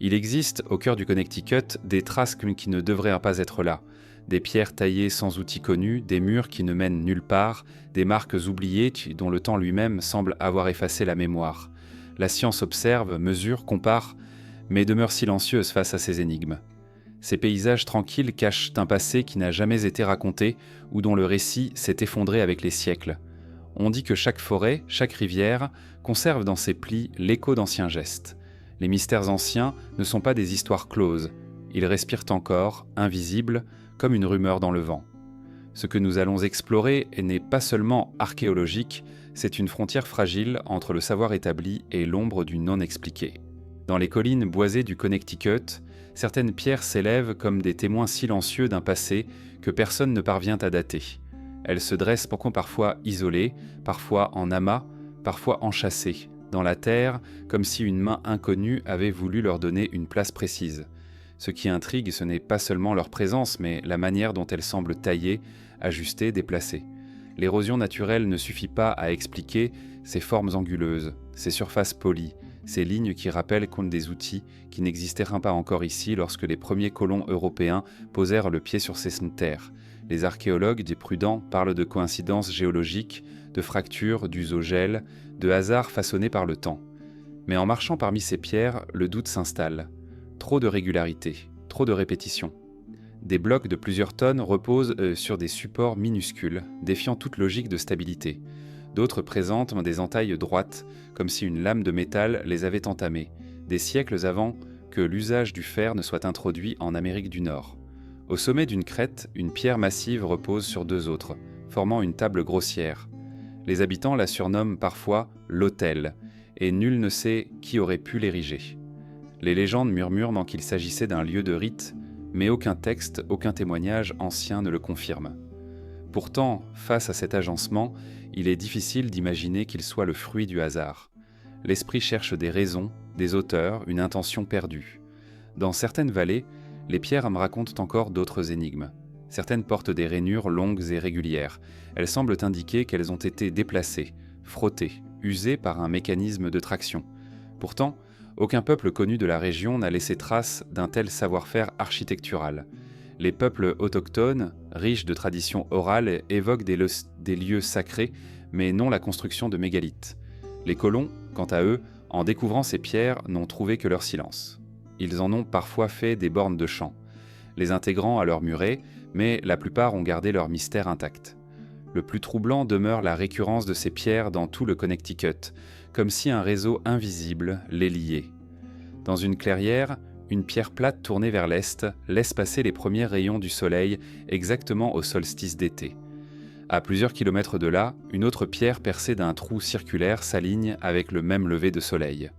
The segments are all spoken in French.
Il existe, au cœur du Connecticut, des traces qui ne devraient pas être là. Des pierres taillées sans outils connus, des murs qui ne mènent nulle part, des marques oubliées dont le temps lui-même semble avoir effacé la mémoire. La science observe, mesure, compare, mais demeure silencieuse face à ces énigmes. Ces paysages tranquilles cachent un passé qui n'a jamais été raconté ou dont le récit s'est effondré avec les siècles. On dit que chaque forêt, chaque rivière, conserve dans ses plis l'écho d'anciens gestes. Les mystères anciens ne sont pas des histoires closes. Ils respirent encore, invisibles, comme une rumeur dans le vent. Ce que nous allons explorer n'est pas seulement archéologique, c'est une frontière fragile entre le savoir établi et l'ombre du non-expliqué. Dans les collines boisées du Connecticut, certaines pierres s'élèvent comme des témoins silencieux d'un passé que personne ne parvient à dater. Elles se dressent parfois isolées, parfois en amas, parfois enchâssées, dans la terre, comme si une main inconnue avait voulu leur donner une place précise. Ce qui intrigue, ce n'est pas seulement leur présence, mais la manière dont elles semblent taillées, ajustées, déplacées. L'érosion naturelle ne suffit pas à expliquer ces formes anguleuses, ces surfaces polies, ces lignes qui rappellent qu'on a des outils qui n'existèrent pas encore ici lorsque les premiers colons européens posèrent le pied sur ces terres. Les archéologues, des prudents, parlent de coïncidences géologiques, de fractures, d'usogel, de hasards façonnés par le temps. Mais en marchant parmi ces pierres, le doute s'installe. Trop de régularité, trop de répétition. Des blocs de plusieurs tonnes reposent sur des supports minuscules, défiant toute logique de stabilité. D'autres présentent des entailles droites, comme si une lame de métal les avait entamées, des siècles avant que l'usage du fer ne soit introduit en Amérique du Nord. Au sommet d'une crête, une pierre massive repose sur deux autres, formant une table grossière. Les habitants la surnomment parfois « l'autel », et nul ne sait qui aurait pu l'ériger. Les légendes murmurent qu'il s'agissait d'un lieu de rite, mais aucun texte, aucun témoignage ancien ne le confirme. Pourtant, face à cet agencement, il est difficile d'imaginer qu'il soit le fruit du hasard. L'esprit cherche des raisons, des auteurs, une intention perdue. Dans certaines vallées, les pierres me racontent encore d'autres énigmes. Certaines portent des rainures longues et régulières. Elles semblent indiquer qu'elles ont été déplacées, frottées, usées par un mécanisme de traction. Pourtant, aucun peuple connu de la région n'a laissé trace d'un tel savoir-faire architectural. Les peuples autochtones, riches de traditions orales, évoquent des lieux sacrés, mais non la construction de mégalithes. Les colons, quant à eux, en découvrant ces pierres, n'ont trouvé que leur silence. Ils en ont parfois fait des bornes de chant, les intégrant à leur muret, mais la plupart ont gardé leur mystère intact. Le plus troublant demeure la récurrence de ces pierres dans tout le Connecticut, comme si un réseau invisible les liait. Dans une clairière, une pierre plate tournée vers l'est laisse passer les premiers rayons du soleil exactement au solstice d'été. À plusieurs kilomètres de là, une autre pierre percée d'un trou circulaire s'aligne avec le même lever de soleil.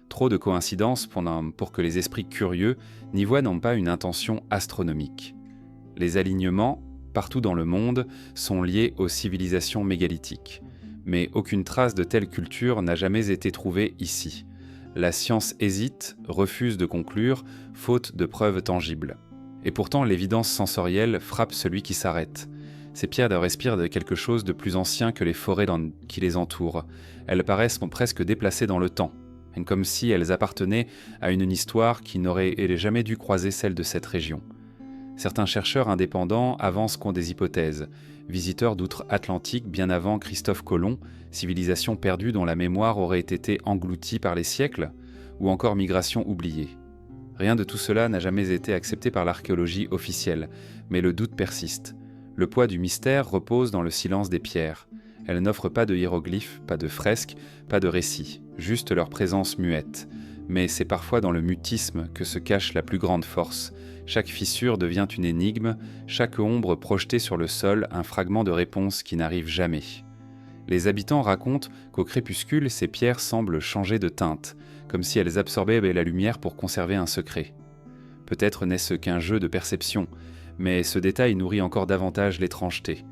Trop de coïncidences pour que les esprits curieux n'y voient non pas une intention astronomique. Les alignements, partout dans le monde, sont liés aux civilisations mégalithiques. Mais aucune trace de telle culture n'a jamais été trouvée ici. La science hésite, refuse de conclure, faute de preuves tangibles. Et pourtant, l'évidence sensorielle frappe celui qui s'arrête. Ces pierres respirent de quelque chose de plus ancien que les forêts qui les entourent. Elles paraissent presque déplacées dans le temps, comme si elles appartenaient à une histoire qui n'aurait jamais dû croiser celle de cette région. Certains chercheurs indépendants avancent des hypothèses. Visiteurs d'outre-Atlantique bien avant Christophe Colomb, civilisation perdue dont la mémoire aurait été engloutie par les siècles, ou encore migration oubliée. Rien de tout cela n'a jamais été accepté par l'archéologie officielle, mais le doute persiste. Le poids du mystère repose dans le silence des pierres. Elles n'offrent pas de hiéroglyphes, pas de fresques, pas de récits, juste leur présence muette. Mais c'est parfois dans le mutisme que se cache la plus grande force. Chaque fissure devient une énigme, chaque ombre projetée sur le sol un fragment de réponse qui n'arrive jamais. Les habitants racontent qu'au crépuscule, ces pierres semblent changer de teinte, comme si elles absorbaient la lumière pour conserver un secret. Peut-être n'est-ce qu'un jeu de perception, mais ce détail nourrit encore davantage l'étrangeté.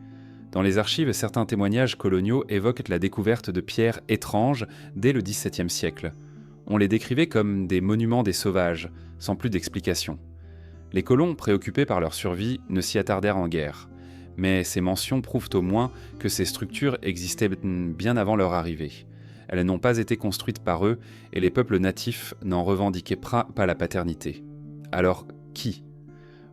Dans les archives, certains témoignages coloniaux évoquent la découverte de pierres étranges dès le XVIIe siècle. On les décrivait comme des monuments des sauvages, sans plus d'explication. Les colons, préoccupés par leur survie, ne s'y attardèrent en guerre. Mais ces mentions prouvent au moins que ces structures existaient bien avant leur arrivée. Elles n'ont pas été construites par eux et les peuples natifs n'en revendiquaient pas la paternité. Alors, qui ?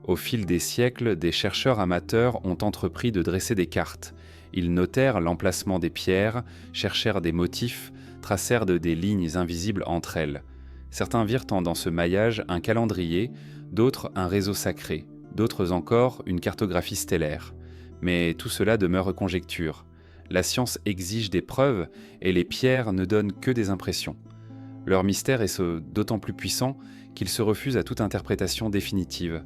Au fil des siècles, des chercheurs amateurs ont entrepris de dresser des cartes. Ils notèrent l'emplacement des pierres, cherchèrent des motifs, tracèrent des lignes invisibles entre elles. Certains virent dans ce maillage un calendrier, d'autres un réseau sacré, d'autres encore une cartographie stellaire. Mais tout cela demeure conjecture. La science exige des preuves et les pierres ne donnent que des impressions. Leur mystère est d'autant plus puissant qu'ils se refusent à toute interprétation définitive.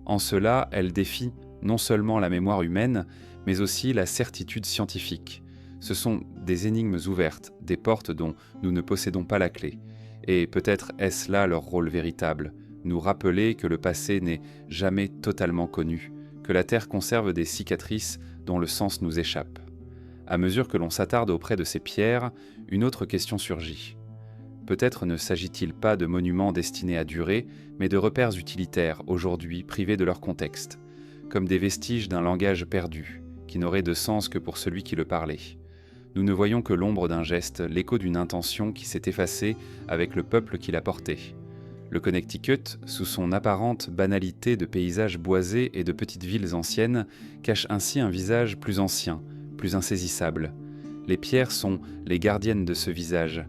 En cela, elles défient non seulement la mémoire humaine, mais aussi la certitude scientifique. Ce sont des énigmes ouvertes, des portes dont nous ne possédons pas la clé. Et peut-être est-ce là leur rôle véritable, nous rappeler que le passé n'est jamais totalement connu, que la Terre conserve des cicatrices dont le sens nous échappe. À mesure que l'on s'attarde auprès de ces pierres, une autre question surgit. Peut-être ne s'agit-il pas de monuments destinés à durer, mais de repères utilitaires, aujourd'hui privés de leur contexte, comme des vestiges d'un langage perdu, qui n'aurait de sens que pour celui qui le parlait. Nous ne voyons que l'ombre d'un geste, l'écho d'une intention qui s'est effacée avec le peuple qui l'a porté. Le Connecticut, sous son apparente banalité de paysages boisés et de petites villes anciennes, cache ainsi un visage plus ancien, plus insaisissable. Les pierres sont les gardiennes de ce visage.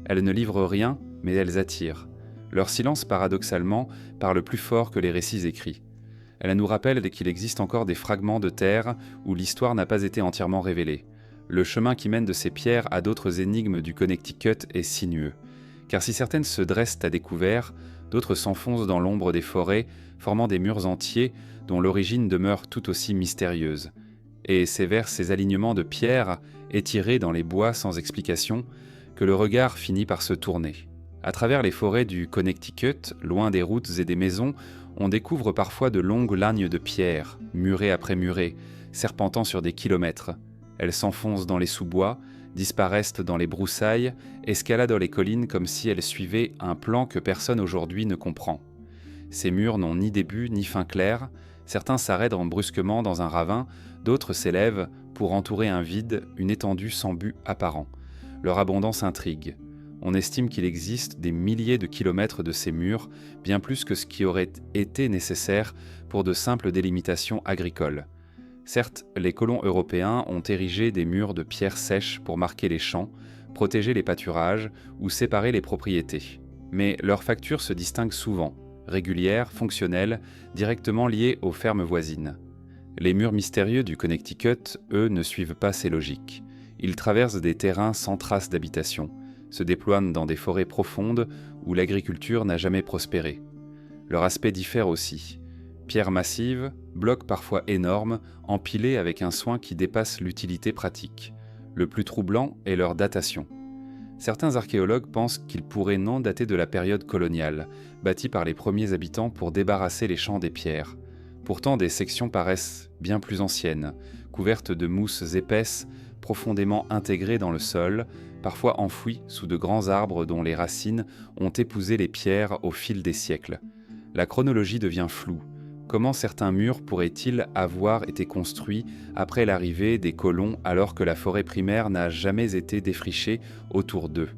Elles ne livrent rien, mais elles attirent. Leur silence, paradoxalement, parle plus fort que les récits écrits. Elles nous rappellent qu'il existe encore des fragments de terre où l'histoire n'a pas été entièrement révélée. Le chemin qui mène de ces pierres à d'autres énigmes du Connecticut est sinueux. Car si certaines se dressent à découvert, d'autres s'enfoncent dans l'ombre des forêts, formant des murs entiers dont l'origine demeure tout aussi mystérieuse. Et c'est vers ces alignements de pierres, étirés dans les bois sans explication, que le regard finit par se tourner. À travers les forêts du Connecticut, loin des routes et des maisons, on découvre parfois de longues lagnes de pierres, murées après murées, serpentant sur des kilomètres. Elles s'enfoncent dans les sous-bois, disparaissent dans les broussailles, escaladent les collines comme si elles suivaient un plan que personne aujourd'hui ne comprend. Ces murs n'ont ni début ni fin clair, certains s'arrêtent brusquement dans un ravin, d'autres s'élèvent pour entourer un vide, une étendue sans but apparent. Leur abondance intrigue. On estime qu'il existe des milliers de kilomètres de ces murs, bien plus que ce qui aurait été nécessaire pour de simples délimitations agricoles. Certes, les colons européens ont érigé des murs de pierres sèches pour marquer les champs, protéger les pâturages ou séparer les propriétés. Mais leur facture se distingue souvent, régulière, fonctionnelle, directement liée aux fermes voisines. Les murs mystérieux du Connecticut, eux, ne suivent pas ces logiques. Ils traversent des terrains sans trace d'habitation, se déploient dans des forêts profondes où l'agriculture n'a jamais prospéré. Leur aspect diffère aussi. Pierres massives, blocs parfois énormes, empilés avec un soin qui dépasse l'utilité pratique. Le plus troublant est leur datation. Certains archéologues pensent qu'ils pourraient non dater de la période coloniale, bâtis par les premiers habitants pour débarrasser les champs des pierres. Pourtant, des sections paraissent bien plus anciennes, couvertes de mousses épaisses, profondément intégrées dans le sol, parfois enfouies sous de grands arbres dont les racines ont épousé les pierres au fil des siècles. La chronologie devient floue. Comment certains murs pourraient-ils avoir été construits après l'arrivée des colons alors que la forêt primaire n'a jamais été défrichée autour d'eux ?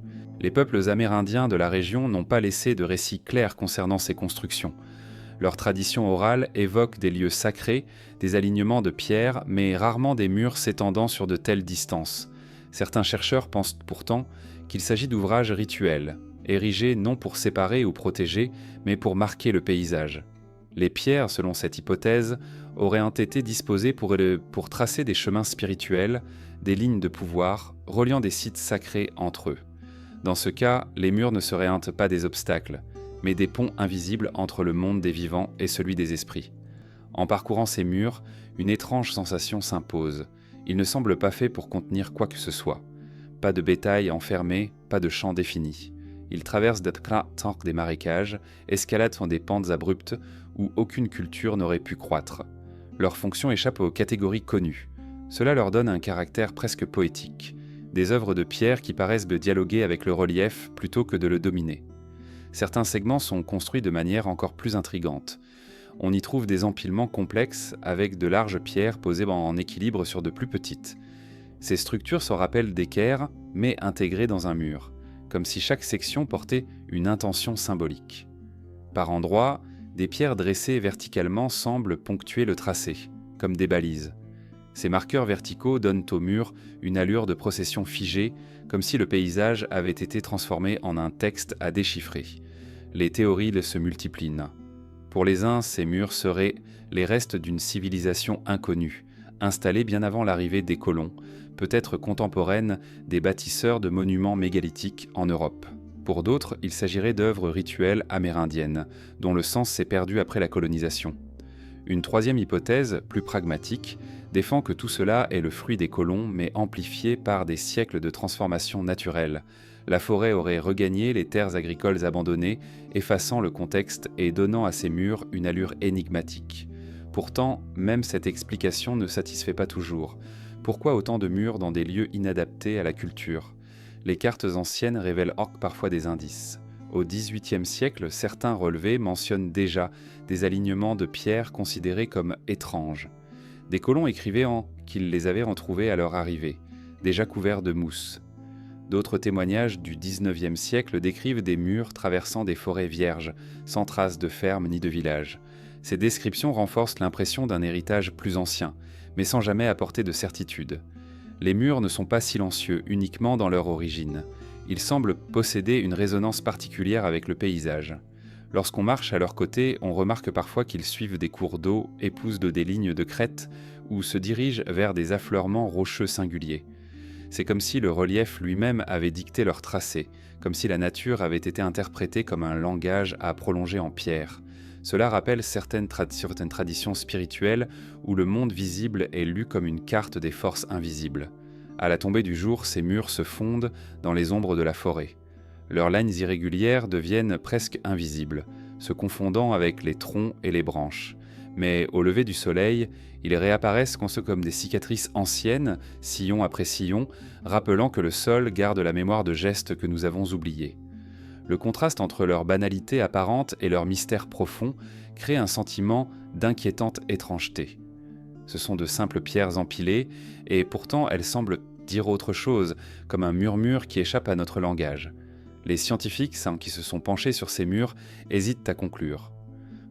Les peuples amérindiens de la région n'ont pas laissé de récits clairs concernant ces constructions. Leur tradition orale évoque des lieux sacrés, des alignements de pierres, mais rarement des murs s'étendant sur de telles distances. Certains chercheurs pensent pourtant qu'il s'agit d'ouvrages rituels, érigés non pour séparer ou protéger, mais pour marquer le paysage. Les pierres, selon cette hypothèse, auraient été disposées pour tracer des chemins spirituels, des lignes de pouvoir, reliant des sites sacrés entre eux. Dans ce cas, les murs ne seraient pas des obstacles, mais des ponts invisibles entre le monde des vivants et celui des esprits. En parcourant ces murs, une étrange sensation s'impose. Ils ne semblent pas faits pour contenir quoi que ce soit. Pas de bétail enfermé, pas de champs définis. Ils traversent des marécages, escaladent sur des pentes abruptes où aucune culture n'aurait pu croître. Leur fonction échappe aux catégories connues. Cela leur donne un caractère presque poétique. Des œuvres de pierre qui paraissent dialoguer avec le relief plutôt que de le dominer. Certains segments sont construits de manière encore plus intrigante. On y trouve des empilements complexes avec de larges pierres posées en équilibre sur de plus petites. Ces structures se rappellent d'équerres, mais intégrées dans un mur, comme si chaque section portait une intention symbolique. Par endroits, des pierres dressées verticalement semblent ponctuer le tracé, comme des balises. Ces marqueurs verticaux donnent au mur une allure de procession figée, comme si le paysage avait été transformé en un texte à déchiffrer. Les théories se multiplient. Pour les uns, ces murs seraient les restes d'une civilisation inconnue, installée bien avant l'arrivée des colons, peut-être contemporaine des bâtisseurs de monuments mégalithiques en Europe. Pour d'autres, il s'agirait d'œuvres rituelles amérindiennes, dont le sens s'est perdu après la colonisation. Une troisième hypothèse, plus pragmatique, défend que tout cela est le fruit des colons, mais amplifié par des siècles de transformation naturelle. La forêt aurait regagné les terres agricoles abandonnées, effaçant le contexte et donnant à ces murs une allure énigmatique. Pourtant, même cette explication ne satisfait pas toujours. Pourquoi autant de murs dans des lieux inadaptés à la culture ? Les cartes anciennes révèlent parfois des indices. Au XVIIIe siècle, certains relevés mentionnent déjà des alignements de pierres considérés comme étranges. Des colons écrivaient qu'ils les avaient retrouvés à leur arrivée, déjà couverts de mousse. D'autres témoignages du XIXe siècle décrivent des murs traversant des forêts vierges, sans traces de fermes ni de villages. Ces descriptions renforcent l'impression d'un héritage plus ancien, mais sans jamais apporter de certitude. Les murs ne sont pas silencieux uniquement dans leur origine. Ils semblent posséder une résonance particulière avec le paysage. Lorsqu'on marche à leur côté, on remarque parfois qu'ils suivent des cours d'eau, épousent des lignes de crête ou se dirigent vers des affleurements rocheux singuliers. C'est comme si le relief lui-même avait dicté leur tracé, comme si la nature avait été interprétée comme un langage à prolonger en pierre. Cela rappelle certaines traditions spirituelles où le monde visible est lu comme une carte des forces invisibles. À la tombée du jour, ces murs se fondent dans les ombres de la forêt. Leurs lignes irrégulières deviennent presque invisibles, se confondant avec les troncs et les branches. Mais au lever du soleil, ils réapparaissent conçus comme des cicatrices anciennes, sillon après sillon, rappelant que le sol garde la mémoire de gestes que nous avons oubliés. Le contraste entre leur banalité apparente et leur mystère profond crée un sentiment d'inquiétante étrangeté. Ce sont de simples pierres empilées, et pourtant elles semblent dire autre chose, comme un murmure qui échappe à notre langage. Les scientifiques qui se sont penchés sur ces murs hésitent à conclure.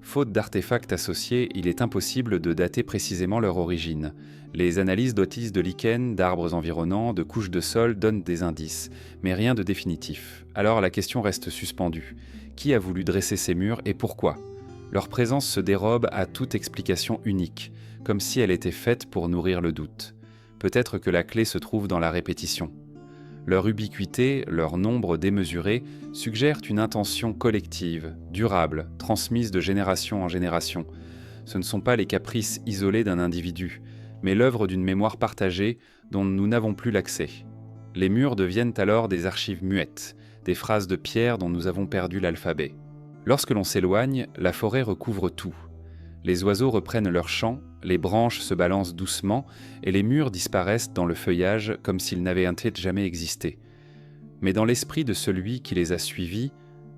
Faute d'artefacts associés, il est impossible de dater précisément leur origine. Les analyses d'ottices de lichens, d'arbres environnants, de couches de sol donnent des indices, mais rien de définitif. Alors la question reste suspendue. Qui a voulu dresser ces murs et pourquoi ? Leur présence se dérobe à toute explication unique, comme si elle était faite pour nourrir le doute. Peut-être que la clé se trouve dans la répétition. Leur ubiquité, leur nombre démesuré, suggèrent une intention collective, durable, transmise de génération en génération. Ce ne sont pas les caprices isolés d'un individu, mais l'œuvre d'une mémoire partagée dont nous n'avons plus l'accès. Les murs deviennent alors des archives muettes, des phrases de pierre dont nous avons perdu l'alphabet. Lorsque l'on s'éloigne, la forêt recouvre tout. Les oiseaux reprennent leur chant, les branches se balancent doucement et les murs disparaissent dans le feuillage comme s'ils n'avaient jamais existé. Mais dans l'esprit de celui qui les a suivis,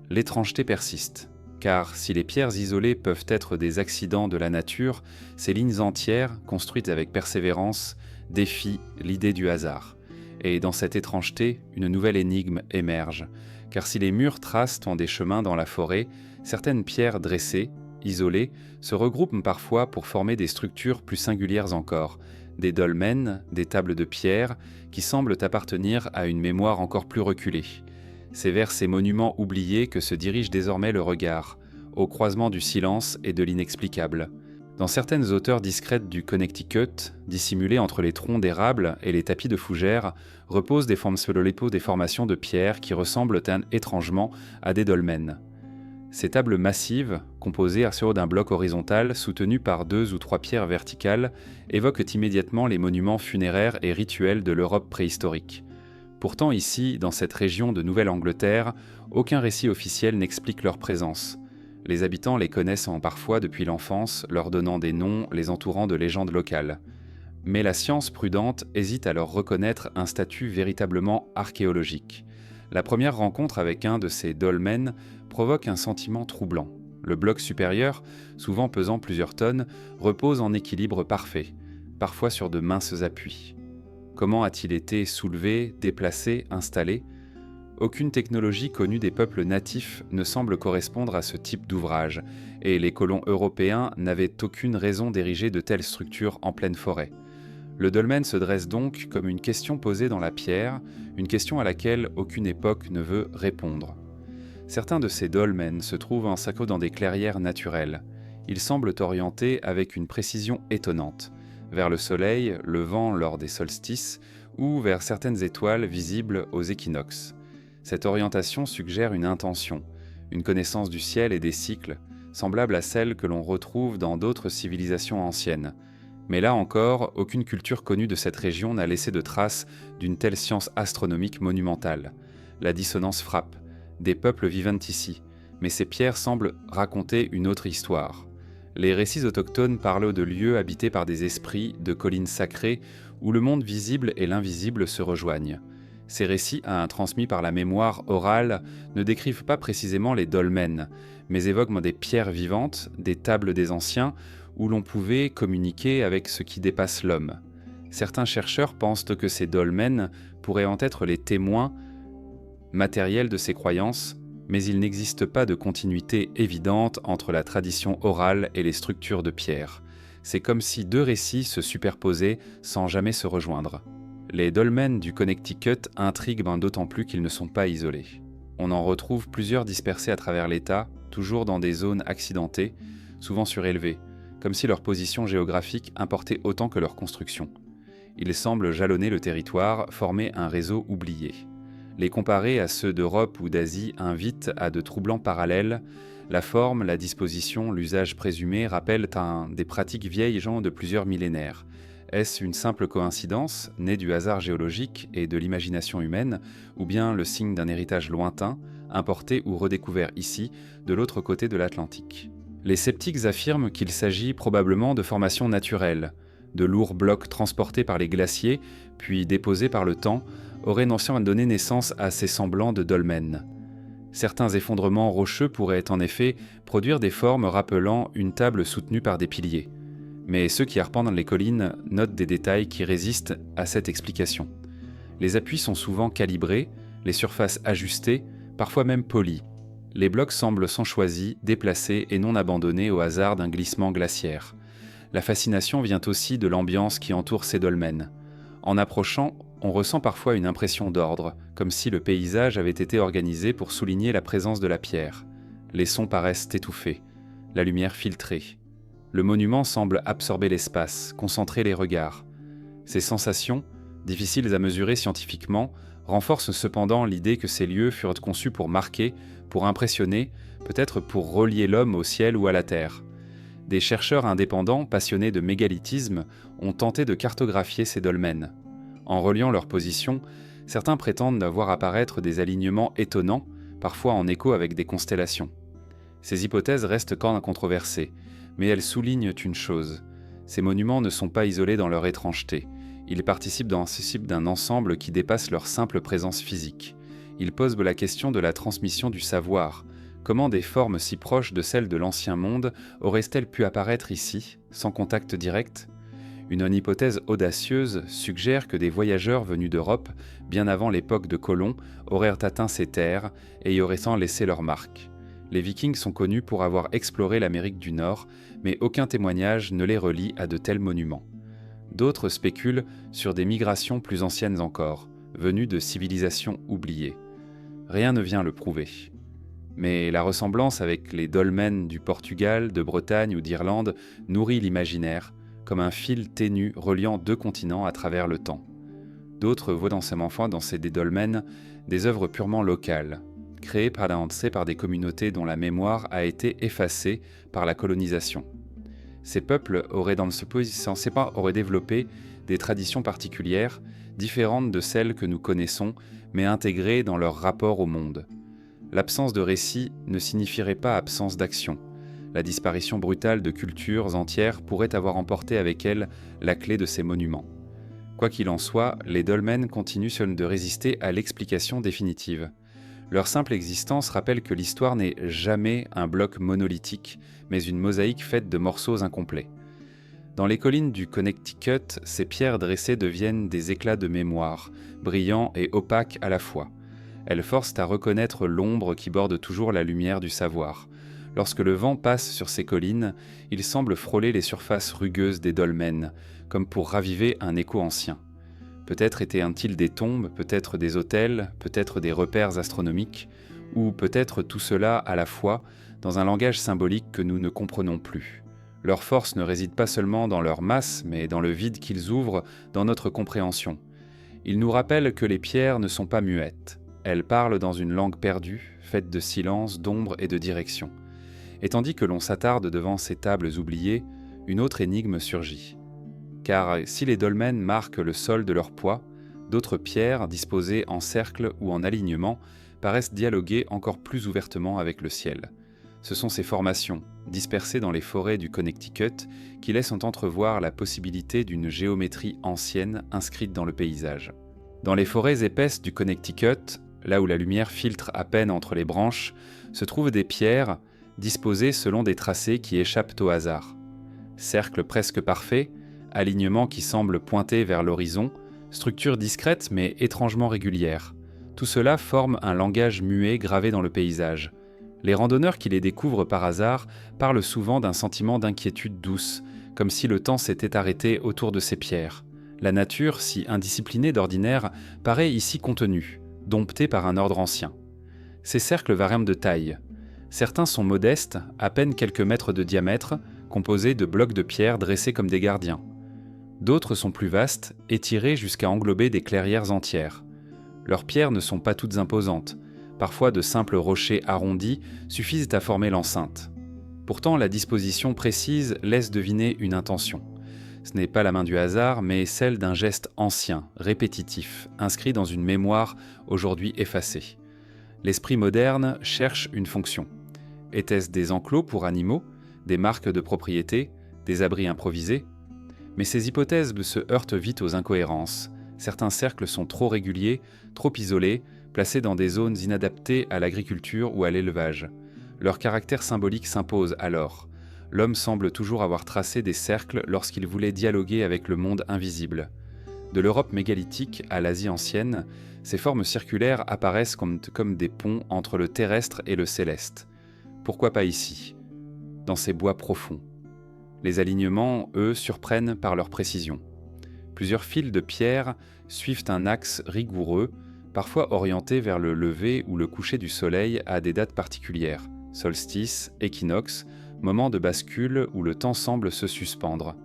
l'étrangeté persiste. Car si les pierres isolées peuvent être des accidents de la nature, ces lignes entières, construites avec persévérance, défient l'idée du hasard. Et dans cette étrangeté, une nouvelle énigme émerge. Car si les murs tracent des chemins dans la forêt, certaines pierres dressées, isolées, se regroupent parfois pour former des structures plus singulières encore, des dolmens, des tables de pierre, qui semblent appartenir à une mémoire encore plus reculée. C'est vers ces monuments oubliés que se dirige désormais le regard, au croisement du silence et de l'inexplicable. Dans certaines hauteurs discrètes du Connecticut, dissimulées entre les troncs d'érable et les tapis de fougères, reposent des formations de pierre qui ressemblent étrangement à des dolmens. Ces tables massives, composées d'un bloc horizontal soutenu par 2 ou 3 pierres verticales, évoquent immédiatement les monuments funéraires et rituels de l'Europe préhistorique. Pourtant ici, dans cette région de Nouvelle-Angleterre, aucun récit officiel n'explique leur présence. Les habitants les connaissent parfois depuis l'enfance, leur donnant des noms, les entourant de légendes locales. Mais la science prudente hésite à leur reconnaître un statut véritablement archéologique. La première rencontre avec un de ces dolmens provoque un sentiment troublant. Le bloc supérieur, souvent pesant plusieurs tonnes, repose en équilibre parfait, parfois sur de minces appuis. Comment a-t-il été soulevé, déplacé, installé ? Aucune technologie connue des peuples natifs ne semble correspondre à ce type d'ouvrage, et les colons européens n'avaient aucune raison d'ériger de telles structures en pleine forêt. Le dolmen se dresse donc comme une question posée dans la pierre, une question à laquelle aucune époque ne veut répondre. Certains de ces dolmens se trouvent encerclés dans des clairières naturelles. Ils semblent orientés avec une précision étonnante, vers le soleil, le vent lors des solstices, ou vers certaines étoiles visibles aux équinoxes. Cette orientation suggère une intention, une connaissance du ciel et des cycles, semblable à celle que l'on retrouve dans d'autres civilisations anciennes. Mais là encore, aucune culture connue de cette région n'a laissé de traces d'une telle science astronomique monumentale. La dissonance frappe. Des peuples vivent ici, mais ces pierres semblent raconter une autre histoire. Les récits autochtones parlent de lieux habités par des esprits, de collines sacrées, où le monde visible et l'invisible se rejoignent. Ces récits, transmis par la mémoire orale, ne décrivent pas précisément les dolmens, mais évoquent des pierres vivantes, des tables des anciens, où l'on pouvait communiquer avec ce qui dépasse l'homme. Certains chercheurs pensent que ces dolmens pourraient en être les témoins matériels de ces croyances, mais il n'existe pas de continuité évidente entre la tradition orale et les structures de pierre. C'est comme si deux récits se superposaient sans jamais se rejoindre. Les dolmens du Connecticut intriguent d'autant plus qu'ils ne sont pas isolés. On en retrouve plusieurs dispersés à travers l'État, toujours dans des zones accidentées, souvent surélevées, comme si leur position géographique importait autant que leur construction. Ils semblent jalonner le territoire, former un réseau oublié. Les comparer à ceux d'Europe ou d'Asie invitent à de troublants parallèles. La forme, la disposition, l'usage présumé rappellent des pratiques vieilles gens de plusieurs millénaires. Est-ce une simple coïncidence, née du hasard géologique et de l'imagination humaine, ou bien le signe d'un héritage lointain, importé ou redécouvert ici, de l'autre côté de l'Atlantique ? Les sceptiques affirment qu'il s'agit probablement de formations naturelles. De lourds blocs transportés par les glaciers, puis déposés par le temps, auraient donné naissance à ces semblants de dolmens. Certains effondrements rocheux pourraient en effet produire des formes rappelant une table soutenue par des piliers. Mais ceux qui arpentent les collines notent des détails qui résistent à cette explication. Les appuis sont souvent calibrés, les surfaces ajustées, parfois même polies. Les blocs semblent sans choisi, déplacés et non abandonnés au hasard d'un glissement glaciaire. La fascination vient aussi de l'ambiance qui entoure ces dolmens. En approchant, on ressent parfois une impression d'ordre, comme si le paysage avait été organisé pour souligner la présence de la pierre. Les sons paraissent étouffés, la lumière filtrée. Le monument semble absorber l'espace, concentrer les regards. Ces sensations, difficiles à mesurer scientifiquement, renforcent cependant l'idée que ces lieux furent conçus pour marquer, pour impressionner, peut-être pour relier l'homme au ciel ou à la terre. Des chercheurs indépendants, passionnés de mégalithisme, ont tenté de cartographier ces dolmens. En reliant leurs positions, certains prétendent voir apparaître des alignements étonnants, parfois en écho avec des constellations. Ces hypothèses restent controversées, mais elles soulignent une chose. Ces monuments ne sont pas isolés dans leur étrangeté. Ils participent d'un ensemble qui dépasse leur simple présence physique. Ils posent la question de la transmission du savoir. Comment des formes si proches de celles de l'ancien monde auraient-elles pu apparaître ici, sans contact direct ? Une hypothèse audacieuse suggère que des voyageurs venus d'Europe, bien avant l'époque de Colomb, auraient atteint ces terres et y auraient laissé leur marque. Les Vikings sont connus pour avoir exploré l'Amérique du Nord, mais aucun témoignage ne les relie à de tels monuments. D'autres spéculent sur des migrations plus anciennes encore, venues de civilisations oubliées. Rien ne vient le prouver. Mais la ressemblance avec les dolmens du Portugal, de Bretagne ou d'Irlande nourrit l'imaginaire, comme un fil ténu reliant deux continents à travers le temps. D'autres voient dans ces dolmens des œuvres purement locales, créées par des communautés dont la mémoire a été effacée par la colonisation. Ces peuples auraient développé des traditions particulières, différentes de celles que nous connaissons, mais intégrées dans leur rapport au monde. L'absence de récit ne signifierait pas absence d'action. La disparition brutale de cultures entières pourrait avoir emporté avec elle la clé de ces monuments. Quoi qu'il en soit, les dolmens continuent de résister à l'explication définitive. Leur simple existence rappelle que l'histoire n'est jamais un bloc monolithique, mais une mosaïque faite de morceaux incomplets. Dans les collines du Connecticut, ces pierres dressées deviennent des éclats de mémoire, brillants et opaques à la fois. Elles forcent à reconnaître l'ombre qui borde toujours la lumière du savoir. Lorsque le vent passe sur ces collines, il semble frôler les surfaces rugueuses des dolmens, comme pour raviver un écho ancien. Peut-être étaient-ils des tombes, peut-être des autels, peut-être des repères astronomiques, ou peut-être tout cela à la fois, dans un langage symbolique que nous ne comprenons plus. Leur force ne réside pas seulement dans leur masse, mais dans le vide qu'ils ouvrent dans notre compréhension. Ils nous rappellent que les pierres ne sont pas muettes. Elles parlent dans une langue perdue, faite de silence, d'ombre et de direction. Et tandis que l'on s'attarde devant ces tables oubliées, une autre énigme surgit. Car si les dolmens marquent le sol de leur poids, d'autres pierres, disposées en cercle ou en alignement, paraissent dialoguer encore plus ouvertement avec le ciel. Ce sont ces formations, dispersées dans les forêts du Connecticut, qui laissent entrevoir la possibilité d'une géométrie ancienne inscrite dans le paysage. Dans les forêts épaisses du Connecticut, là où la lumière filtre à peine entre les branches, se trouvent des pierres disposées selon des tracés qui échappent au hasard. Cercles presque parfaits, alignements qui semblent pointer vers l'horizon, structures discrètes mais étrangement régulières. Tout cela forme un langage muet gravé dans le paysage. Les randonneurs qui les découvrent par hasard parlent souvent d'un sentiment d'inquiétude douce, comme si le temps s'était arrêté autour de ces pierres. La nature, si indisciplinée d'ordinaire, paraît ici contenue, domptée par un ordre ancien. Ces cercles varient de taille. Certains sont modestes, à peine quelques mètres de diamètre, composés de blocs de pierre dressés comme des gardiens. D'autres sont plus vastes, étirés jusqu'à englober des clairières entières. Leurs pierres ne sont pas toutes imposantes. Parfois de simples rochers arrondis suffisent à former l'enceinte. Pourtant, la disposition précise laisse deviner une intention. Ce n'est pas la main du hasard, mais celle d'un geste ancien, répétitif, inscrit dans une mémoire aujourd'hui effacée. L'esprit moderne cherche une fonction. Était-ce des enclos pour animaux, des marques de propriété, des abris improvisés ? Mais ces hypothèses se heurtent vite aux incohérences. Certains cercles sont trop réguliers, trop isolés, placés dans des zones inadaptées à l'agriculture ou à l'élevage. Leur caractère symbolique s'impose alors. L'homme semble toujours avoir tracé des cercles lorsqu'il voulait dialoguer avec le monde invisible. De l'Europe mégalithique à l'Asie ancienne, ces formes circulaires apparaissent comme des ponts entre le terrestre et le céleste. Pourquoi pas ici, dans ces bois profonds ? Les alignements, eux, surprennent par leur précision. Plusieurs fils de pierre suivent un axe rigoureux, parfois orienté vers le lever ou le coucher du soleil à des dates particulières, solstice, équinoxe, moment de bascule où le temps semble se suspendre.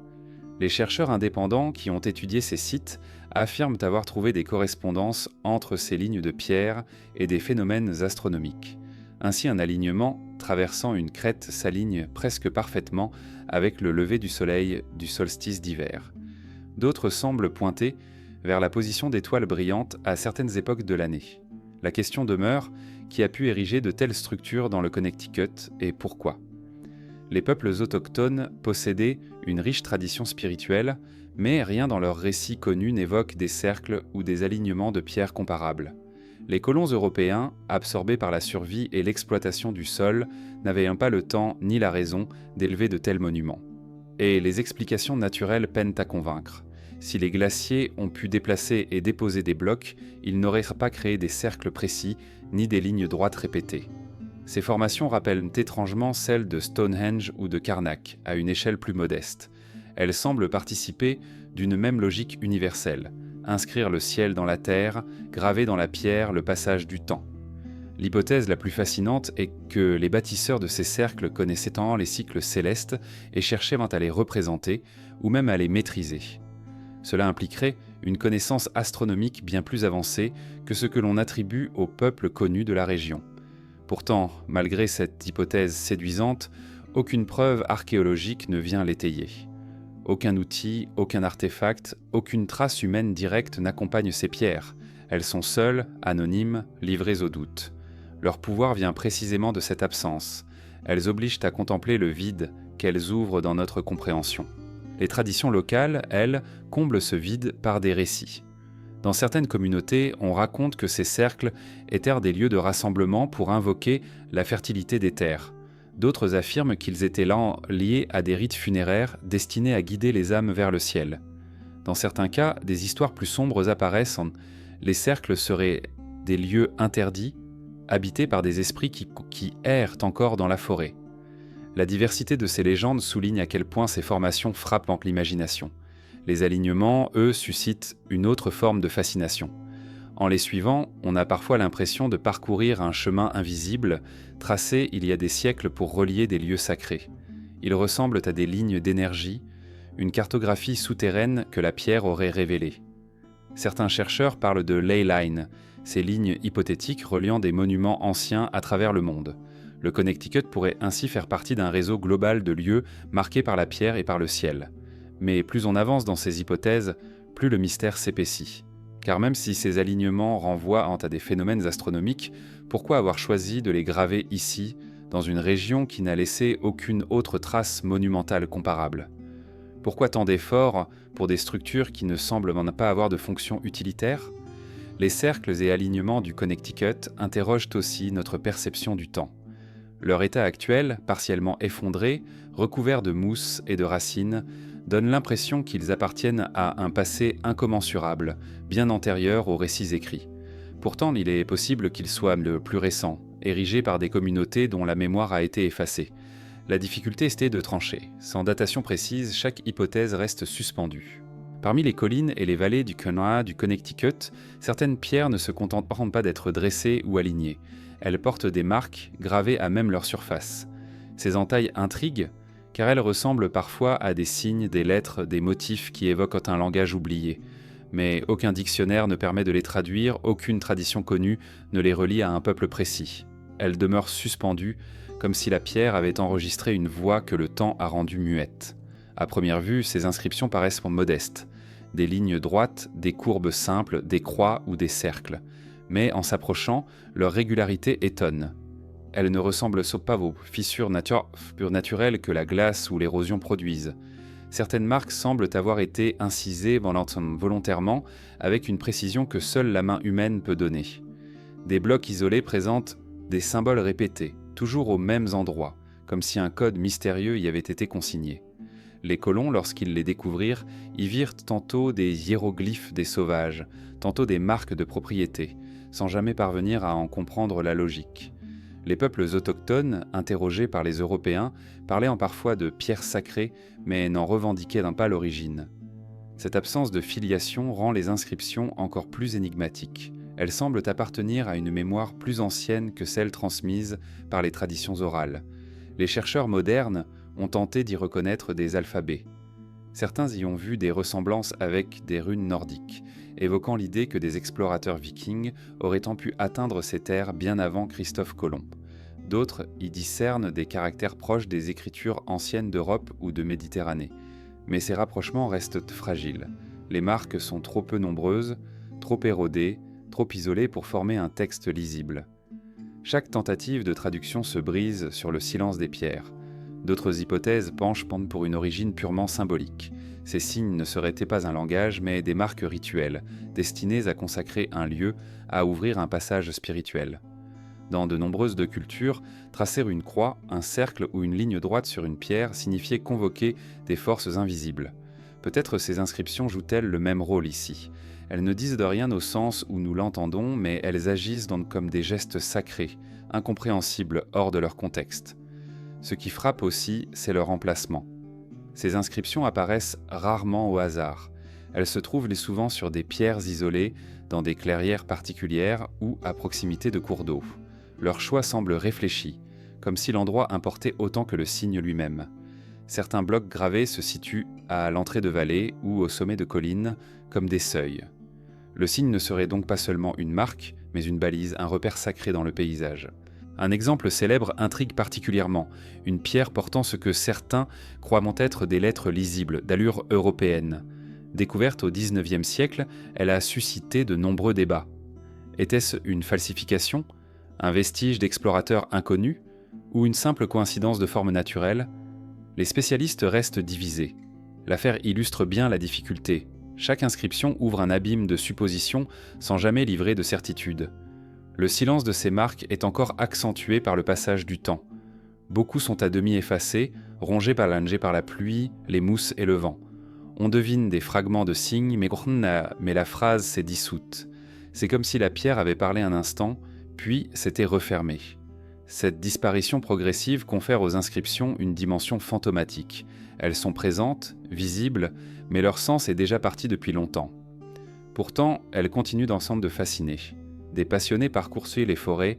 Les chercheurs indépendants qui ont étudié ces sites affirment avoir trouvé des correspondances entre ces lignes de pierre et des phénomènes astronomiques. Ainsi, un alignement traversant une crête s'aligne presque parfaitement avec le lever du soleil du solstice d'hiver. D'autres semblent pointer vers la position d'étoiles brillantes à certaines époques de l'année. La question demeure, qui a pu ériger de telles structures dans le Connecticut et pourquoi ? Les peuples autochtones possédaient une riche tradition spirituelle, mais rien dans leurs récits connus n'évoque des cercles ou des alignements de pierres comparables. Les colons européens, absorbés par la survie et l'exploitation du sol, n'avaient pas le temps ni la raison d'élever de tels monuments. Et les explications naturelles peinent à convaincre. Si les glaciers ont pu déplacer et déposer des blocs, ils n'auraient pas créé des cercles précis ni des lignes droites répétées. Ces formations rappellent étrangement celles de Stonehenge ou de Karnak, à une échelle plus modeste. Elles semblent participer d'une même logique universelle, inscrire le ciel dans la terre, graver dans la pierre le passage du temps. L'hypothèse la plus fascinante est que les bâtisseurs de ces cercles connaissaient tant les cycles célestes et cherchaient à les représenter, ou même à les maîtriser. Cela impliquerait une connaissance astronomique bien plus avancée que ce que l'on attribue aux peuples connus de la région. Pourtant, malgré cette hypothèse séduisante, aucune preuve archéologique ne vient l'étayer. Aucun outil, aucun artefact, aucune trace humaine directe n'accompagne ces pierres. Elles sont seules, anonymes, livrées au doute. Leur pouvoir vient précisément de cette absence. Elles obligent à contempler le vide qu'elles ouvrent dans notre compréhension. Les traditions locales, elles, comblent ce vide par des récits. Dans certaines communautés, on raconte que ces cercles étaient des lieux de rassemblement pour invoquer la fertilité des terres. D'autres affirment qu'ils étaient liés à des rites funéraires destinés à guider les âmes vers le ciel. Dans certains cas, des histoires plus sombres apparaissent. Les cercles seraient des lieux interdits, habités par des esprits qui errent encore dans la forêt. La diversité de ces légendes souligne à quel point ces formations frappent l'imagination. Les alignements, eux, suscitent une autre forme de fascination. En les suivant, on a parfois l'impression de parcourir un chemin invisible, tracé il y a des siècles pour relier des lieux sacrés. Ils ressemblent à des lignes d'énergie, une cartographie souterraine que la pierre aurait révélée. Certains chercheurs parlent de ley line, ces lignes hypothétiques reliant des monuments anciens à travers le monde. Le Connecticut pourrait ainsi faire partie d'un réseau global de lieux marqués par la pierre et par le ciel. Mais plus on avance dans ces hypothèses, plus le mystère s'épaissit. Car même si ces alignements renvoient à des phénomènes astronomiques, pourquoi avoir choisi de les graver ici, dans une région qui n'a laissé aucune autre trace monumentale comparable? Pourquoi tant d'efforts pour des structures qui ne semblent pas avoir de fonction utilitaire? Les cercles et alignements du Connecticut interrogent aussi notre perception du temps. Leur état actuel, partiellement effondré, recouvert de mousse et de racines, donne l'impression qu'ils appartiennent à un passé incommensurable, bien antérieur aux récits écrits. Pourtant, il est possible qu'ils soient le plus récents, érigés par des communautés dont la mémoire a été effacée. La difficulté était de trancher. Sans datation précise, chaque hypothèse reste suspendue. Parmi les collines et les vallées du Kanawha du Connecticut, certaines pierres ne se contentent pas d'être dressées ou alignées. Elles portent des marques gravées à même leur surface. Ces entailles intriguent, car elles ressemblent parfois à des signes, des lettres, des motifs qui évoquent un langage oublié. Mais aucun dictionnaire ne permet de les traduire, aucune tradition connue ne les relie à un peuple précis. Elles demeurent suspendues, comme si la pierre avait enregistré une voix que le temps a rendue muette. À première vue, ces inscriptions paraissent modestes. Des lignes droites, des courbes simples, des croix ou des cercles. Mais en s'approchant, leur régularité étonne. Elles ne ressemblent pas aux fissures naturelles que la glace ou l'érosion produisent. Certaines marques semblent avoir été incisées volontairement avec une précision que seule la main humaine peut donner. Des blocs isolés présentent des symboles répétés, toujours aux mêmes endroits, comme si un code mystérieux y avait été consigné. Les colons, lorsqu'ils les découvrirent, y virent tantôt des hiéroglyphes des sauvages, tantôt des marques de propriété, sans jamais parvenir à en comprendre la logique. Les peuples autochtones, interrogés par les Européens, parlaient parfois de pierres sacrées, mais n'en revendiquaient pas l'origine. Cette absence de filiation rend les inscriptions encore plus énigmatiques. Elles semblent appartenir à une mémoire plus ancienne que celle transmise par les traditions orales. Les chercheurs modernes ont tenté d'y reconnaître des alphabets. Certains y ont vu des ressemblances avec des runes nordiques, évoquant l'idée que des explorateurs vikings auraient pu atteindre ces terres bien avant Christophe Colomb. D'autres y discernent des caractères proches des écritures anciennes d'Europe ou de Méditerranée. Mais ces rapprochements restent fragiles. Les marques sont trop peu nombreuses, trop érodées, trop isolées pour former un texte lisible. Chaque tentative de traduction se brise sur le silence des pierres. D'autres hypothèses penchent pour une origine purement symbolique. Ces signes ne seraient pas un langage, mais des marques rituelles, destinées à consacrer un lieu, à ouvrir un passage spirituel. Dans de nombreuses cultures, tracer une croix, un cercle ou une ligne droite sur une pierre signifiait convoquer des forces invisibles. Peut-être ces inscriptions jouent-elles le même rôle ici. Elles ne disent de rien au sens où nous l'entendons, mais elles agissent comme des gestes sacrés, incompréhensibles hors de leur contexte. Ce qui frappe aussi, c'est leur emplacement. Ces inscriptions apparaissent rarement au hasard. Elles se trouvent souvent sur des pierres isolées, dans des clairières particulières ou à proximité de cours d'eau. Leur choix semble réfléchi, comme si l'endroit importait autant que le signe lui-même. Certains blocs gravés se situent à l'entrée de vallées ou au sommet de collines, comme des seuils. Le signe ne serait donc pas seulement une marque, mais une balise, un repère sacré dans le paysage. Un exemple célèbre intrigue particulièrement, une pierre portant ce que certains croient être des lettres lisibles, d'allure européenne. Découverte au XIXe siècle, elle a suscité de nombreux débats. Était-ce une falsification, un vestige d'explorateurs inconnus, ou une simple coïncidence de forme naturelle? Les spécialistes restent divisés. L'affaire illustre bien la difficulté. Chaque inscription ouvre un abîme de suppositions sans jamais livrer de certitude. Le silence de ces marques est encore accentué par le passage du temps. Beaucoup sont à demi effacés, rongés par la pluie, les mousses et le vent. On devine des fragments de signes, mais la phrase s'est dissoute. C'est comme si la pierre avait parlé un instant, puis s'était refermée. Cette disparition progressive confère aux inscriptions une dimension fantomatique. Elles sont présentes, visibles, mais leur sens est déjà parti depuis longtemps. Pourtant, elles continuent d'ensemble de fasciner. Des passionnés parcoursuivent les forêts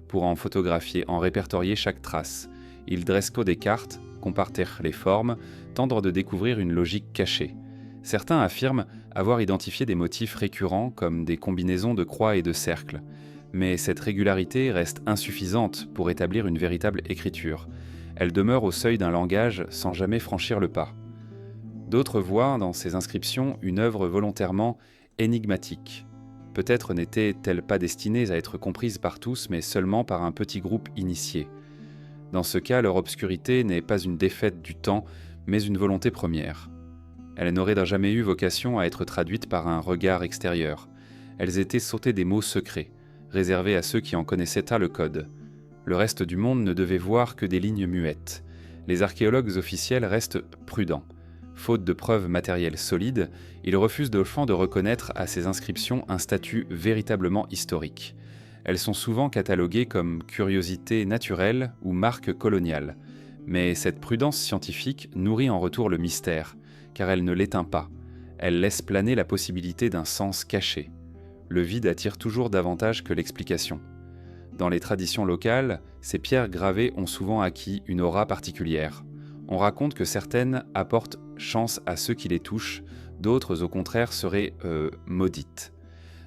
pour en photographier, en répertorier chaque trace. Ils dressent des cartes, comparent les formes, tentent de découvrir une logique cachée. Certains affirment avoir identifié des motifs récurrents comme des combinaisons de croix et de cercles. Mais cette régularité reste insuffisante pour établir une véritable écriture. Elle demeure au seuil d'un langage sans jamais franchir le pas. D'autres voient dans ces inscriptions une œuvre volontairement énigmatique. Peut-être n'étaient-elles pas destinées à être comprises par tous, mais seulement par un petit groupe initié. Dans ce cas, leur obscurité n'est pas une défaite du temps, mais une volonté première. Elles n'auraient jamais eu vocation à être traduites par un regard extérieur. Elles étaient sautées des mots secrets, réservés à ceux qui en connaissaient le code. Le reste du monde ne devait voir que des lignes muettes. Les archéologues officiels restent prudents. Faute de preuves matérielles solides, ils refusent de reconnaître à ces inscriptions un statut véritablement historique. Elles sont souvent cataloguées comme curiosités naturelles ou marques coloniales. Mais cette prudence scientifique nourrit en retour le mystère, car elle ne l'éteint pas. Elle laisse planer la possibilité d'un sens caché. Le vide attire toujours davantage que l'explication. Dans les traditions locales, ces pierres gravées ont souvent acquis une aura particulière. On raconte que certaines apportent chance à ceux qui les touchent, d'autres au contraire seraient maudites.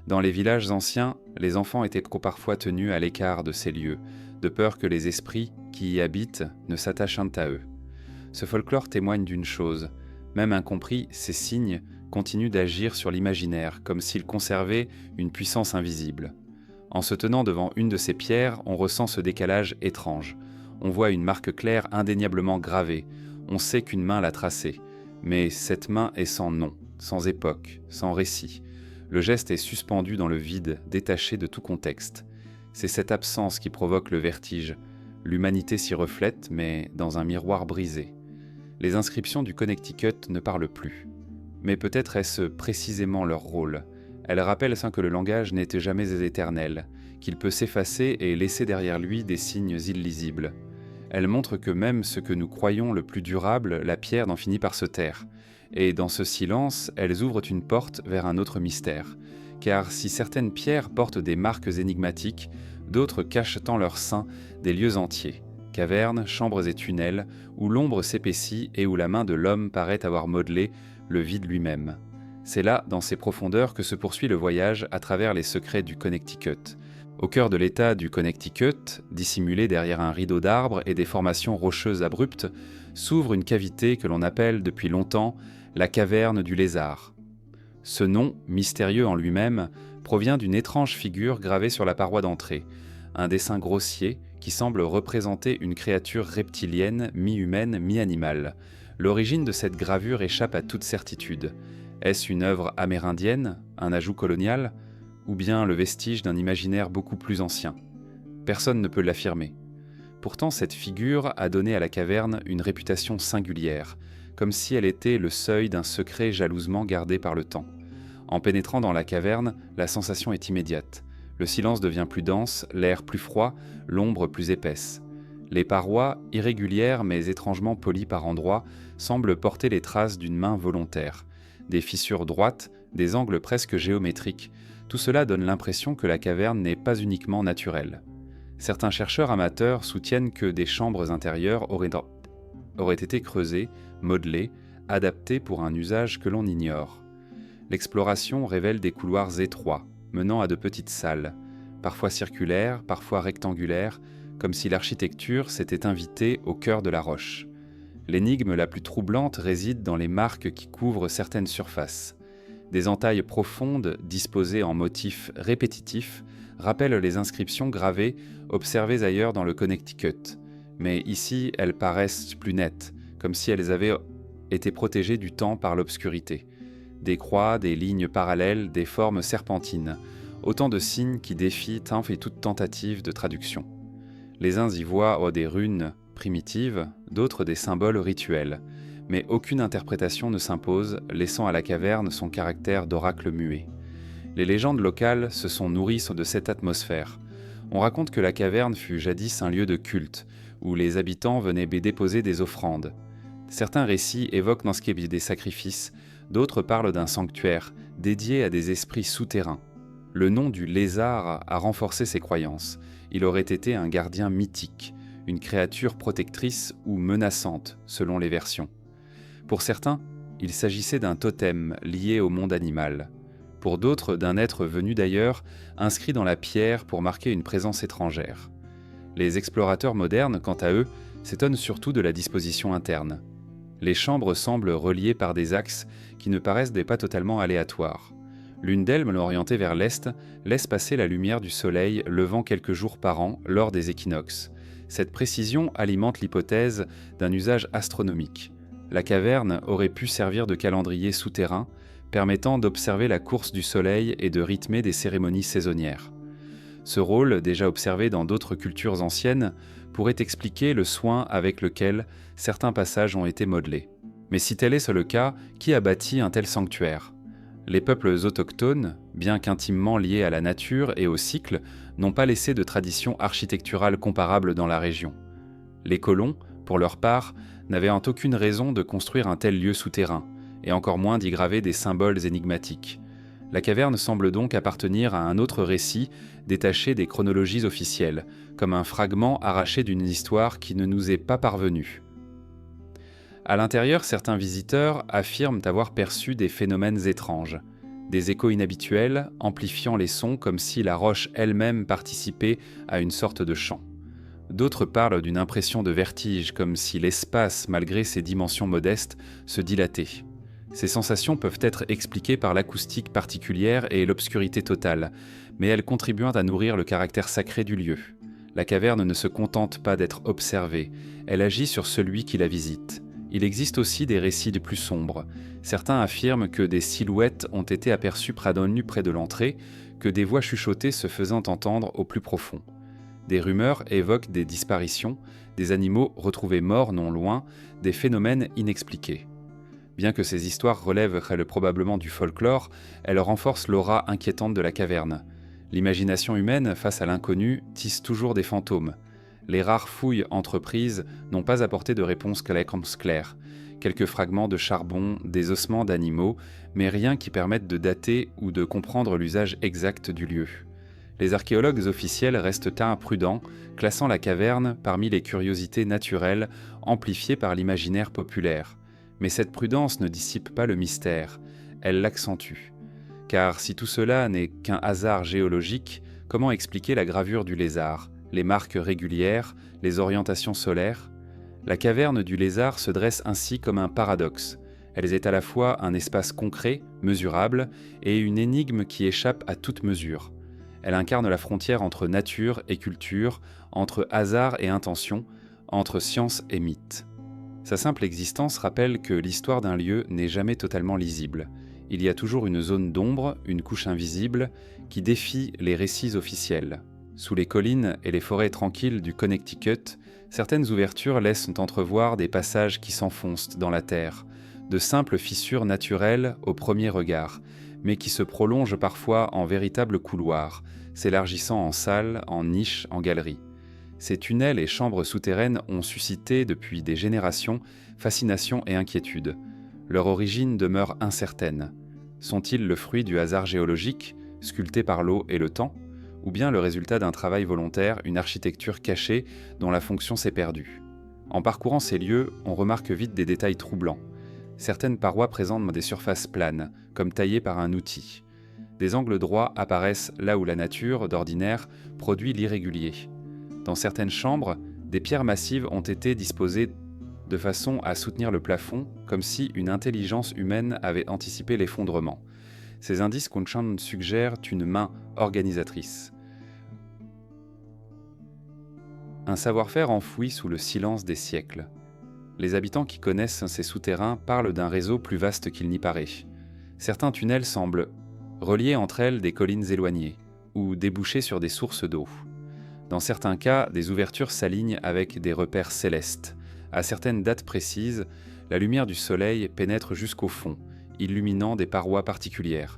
Dans les villages anciens, les enfants étaient parfois tenus à l'écart de ces lieux, de peur que les esprits qui y habitent ne s'attachent à eux. Ce folklore témoigne d'une chose, même incompris, ces signes continuent d'agir sur l'imaginaire, comme s'ils conservaient une puissance invisible. En se tenant devant une de ces pierres, on ressent ce décalage étrange. On voit une marque claire indéniablement gravée, on sait qu'une main l'a tracée, mais cette main est sans nom, sans époque, sans récit. Le geste est suspendu dans le vide, détaché de tout contexte. C'est cette absence qui provoque le vertige. L'humanité s'y reflète, mais dans un miroir brisé. Les inscriptions du Connecticut ne parlent plus. Mais peut-être est-ce précisément leur rôle. Elles rappellent que le langage n'était jamais éternel, qu'il peut s'effacer et laisser derrière lui des signes illisibles. Elles montrent que même ce que nous croyons le plus durable, la pierre n'en finit par se taire. Et dans ce silence, elles ouvrent une porte vers un autre mystère. Car si certaines pierres portent des marques énigmatiques, d'autres cachent en leur sein des lieux entiers, cavernes, chambres et tunnels, où l'ombre s'épaissit et où la main de l'homme paraît avoir modelé le vide lui-même. C'est là, dans ces profondeurs, que se poursuit le voyage à travers les secrets du Connecticut. Au cœur de l'état du Connecticut, dissimulé derrière un rideau d'arbres et des formations rocheuses abruptes, s'ouvre une cavité que l'on appelle depuis longtemps la caverne du lézard. Ce nom, mystérieux en lui-même, provient d'une étrange figure gravée sur la paroi d'entrée, un dessin grossier qui semble représenter une créature reptilienne, mi-humaine, mi-animale. L'origine de cette gravure échappe à toute certitude. Est-ce une œuvre amérindienne, un ajout colonial, ou bien le vestige d'un imaginaire beaucoup plus ancien? Personne ne peut l'affirmer. Pourtant, cette figure a donné à la caverne une réputation singulière, comme si elle était le seuil d'un secret jalousement gardé par le temps. En pénétrant dans la caverne, la sensation est immédiate. Le silence devient plus dense, l'air plus froid, l'ombre plus épaisse. Les parois, irrégulières mais étrangement polies par endroits, semblent porter les traces d'une main volontaire. Des fissures droites, des angles presque géométriques, tout cela donne l'impression que la caverne n'est pas uniquement naturelle. Certains chercheurs amateurs soutiennent que des chambres intérieures auraient été creusées, modelées, adaptées pour un usage que l'on ignore. L'exploration révèle des couloirs étroits, menant à de petites salles, parfois circulaires, parfois rectangulaires, comme si l'architecture s'était invitée au cœur de la roche. L'énigme la plus troublante réside dans les marques qui couvrent certaines surfaces. Des entailles profondes, disposées en motifs répétitifs, rappellent les inscriptions gravées observées ailleurs dans le Connecticut. Mais ici, elles paraissent plus nettes, comme si elles avaient été protégées du temps par l'obscurité. Des croix, des lignes parallèles, des formes serpentines, autant de signes qui défient toute tentative de traduction. Les uns y voient des runes primitives, d'autres des symboles rituels. Mais aucune interprétation ne s'impose, laissant à la caverne son caractère d'oracle muet. Les légendes locales se sont nourries de cette atmosphère. On raconte que la caverne fut jadis un lieu de culte, où les habitants venaient déposer des offrandes. Certains récits évoquent dans ce qui est des sacrifices, d'autres parlent d'un sanctuaire, dédié à des esprits souterrains. Le nom du lézard a renforcé ces croyances. Il aurait été un gardien mythique, une créature protectrice ou menaçante, selon les versions. Pour certains, il s'agissait d'un totem lié au monde animal. Pour d'autres, d'un être venu d'ailleurs, inscrit dans la pierre pour marquer une présence étrangère. Les explorateurs modernes, quant à eux, s'étonnent surtout de la disposition interne. Les chambres semblent reliées par des axes qui ne paraissent pas totalement aléatoires. L'une d'elles, orientée vers l'est, laisse passer la lumière du soleil levant quelques jours par an lors des équinoxes. Cette précision alimente l'hypothèse d'un usage astronomique. La caverne aurait pu servir de calendrier souterrain, permettant d'observer la course du soleil et de rythmer des cérémonies saisonnières. Ce rôle, déjà observé dans d'autres cultures anciennes, pourrait expliquer le soin avec lequel certains passages ont été modelés. Mais si tel est le cas, qui a bâti un tel sanctuaire ? Les peuples autochtones, bien qu'intimement liés à la nature et au cycle, n'ont pas laissé de tradition architecturale comparable dans la région. Les colons, pour leur part, n'avaient aucune raison de construire un tel lieu souterrain, et encore moins d'y graver des symboles énigmatiques. La caverne semble donc appartenir à un autre récit détaché des chronologies officielles, comme un fragment arraché d'une histoire qui ne nous est pas parvenue. À l'intérieur, certains visiteurs affirment avoir perçu des phénomènes étranges, des échos inhabituels amplifiant les sons comme si la roche elle-même participait à une sorte de chant. D'autres parlent d'une impression de vertige, comme si l'espace, malgré ses dimensions modestes, se dilatait. Ces sensations peuvent être expliquées par l'acoustique particulière et l'obscurité totale, mais elles contribuent à nourrir le caractère sacré du lieu. La caverne ne se contente pas d'être observée, elle agit sur celui qui la visite. Il existe aussi des récits de plus sombres. Certains affirment que des silhouettes ont été aperçues près de l'entrée, que des voix chuchotées se faisant entendre au plus profond. Des rumeurs évoquent des disparitions, des animaux retrouvés morts non loin, des phénomènes inexpliqués. Bien que ces histoires relèvent probablement du folklore, elles renforcent l'aura inquiétante de la caverne. L'imagination humaine, face à l'inconnu, tisse toujours des fantômes. Les rares fouilles entreprises n'ont pas apporté de réponse claire. Quelques fragments de charbon, des ossements d'animaux, mais rien qui permette de dater ou de comprendre l'usage exact du lieu. Les archéologues officiels restent imprudents, classant la caverne parmi les curiosités naturelles amplifiées par l'imaginaire populaire. Mais cette prudence ne dissipe pas le mystère, elle l'accentue. Car si tout cela n'est qu'un hasard géologique, comment expliquer la gravure du lézard, les marques régulières, les orientations solaires ? La caverne du lézard se dresse ainsi comme un paradoxe. Elle est à la fois un espace concret, mesurable, et une énigme qui échappe à toute mesure. Elle incarne la frontière entre nature et culture, entre hasard et intention, entre science et mythe. Sa simple existence rappelle que l'histoire d'un lieu n'est jamais totalement lisible. Il y a toujours une zone d'ombre, une couche invisible, qui défie les récits officiels. Sous les collines et les forêts tranquilles du Connecticut, certaines ouvertures laissent entrevoir des passages qui s'enfoncent dans la terre, de simples fissures naturelles au premier regard, mais qui se prolongent parfois en véritables couloirs, s'élargissant en salles, en niches, en galeries. Ces tunnels et chambres souterraines ont suscité depuis des générations fascination et inquiétude. Leur origine demeure incertaine. Sont-ils le fruit du hasard géologique, sculpté par l'eau et le temps, ou bien le résultat d'un travail volontaire, une architecture cachée dont la fonction s'est perdue ? En parcourant ces lieux, on remarque vite des détails troublants. Certaines parois présentent des surfaces planes, comme taillées par un outil. Des angles droits apparaissent là où la nature, d'ordinaire, produit l'irrégulier. Dans certaines chambres, des pierres massives ont été disposées de façon à soutenir le plafond, comme si une intelligence humaine avait anticipé l'effondrement. Ces indices Kunshan suggèrent une main organisatrice. Un savoir-faire enfoui sous le silence des siècles. Les habitants qui connaissent ces souterrains parlent d'un réseau plus vaste qu'il n'y paraît. Certains tunnels semblent relier entre elles des collines éloignées, ou déboucher sur des sources d'eau. Dans certains cas, des ouvertures s'alignent avec des repères célestes. À certaines dates précises, la lumière du soleil pénètre jusqu'au fond, illuminant des parois particulières.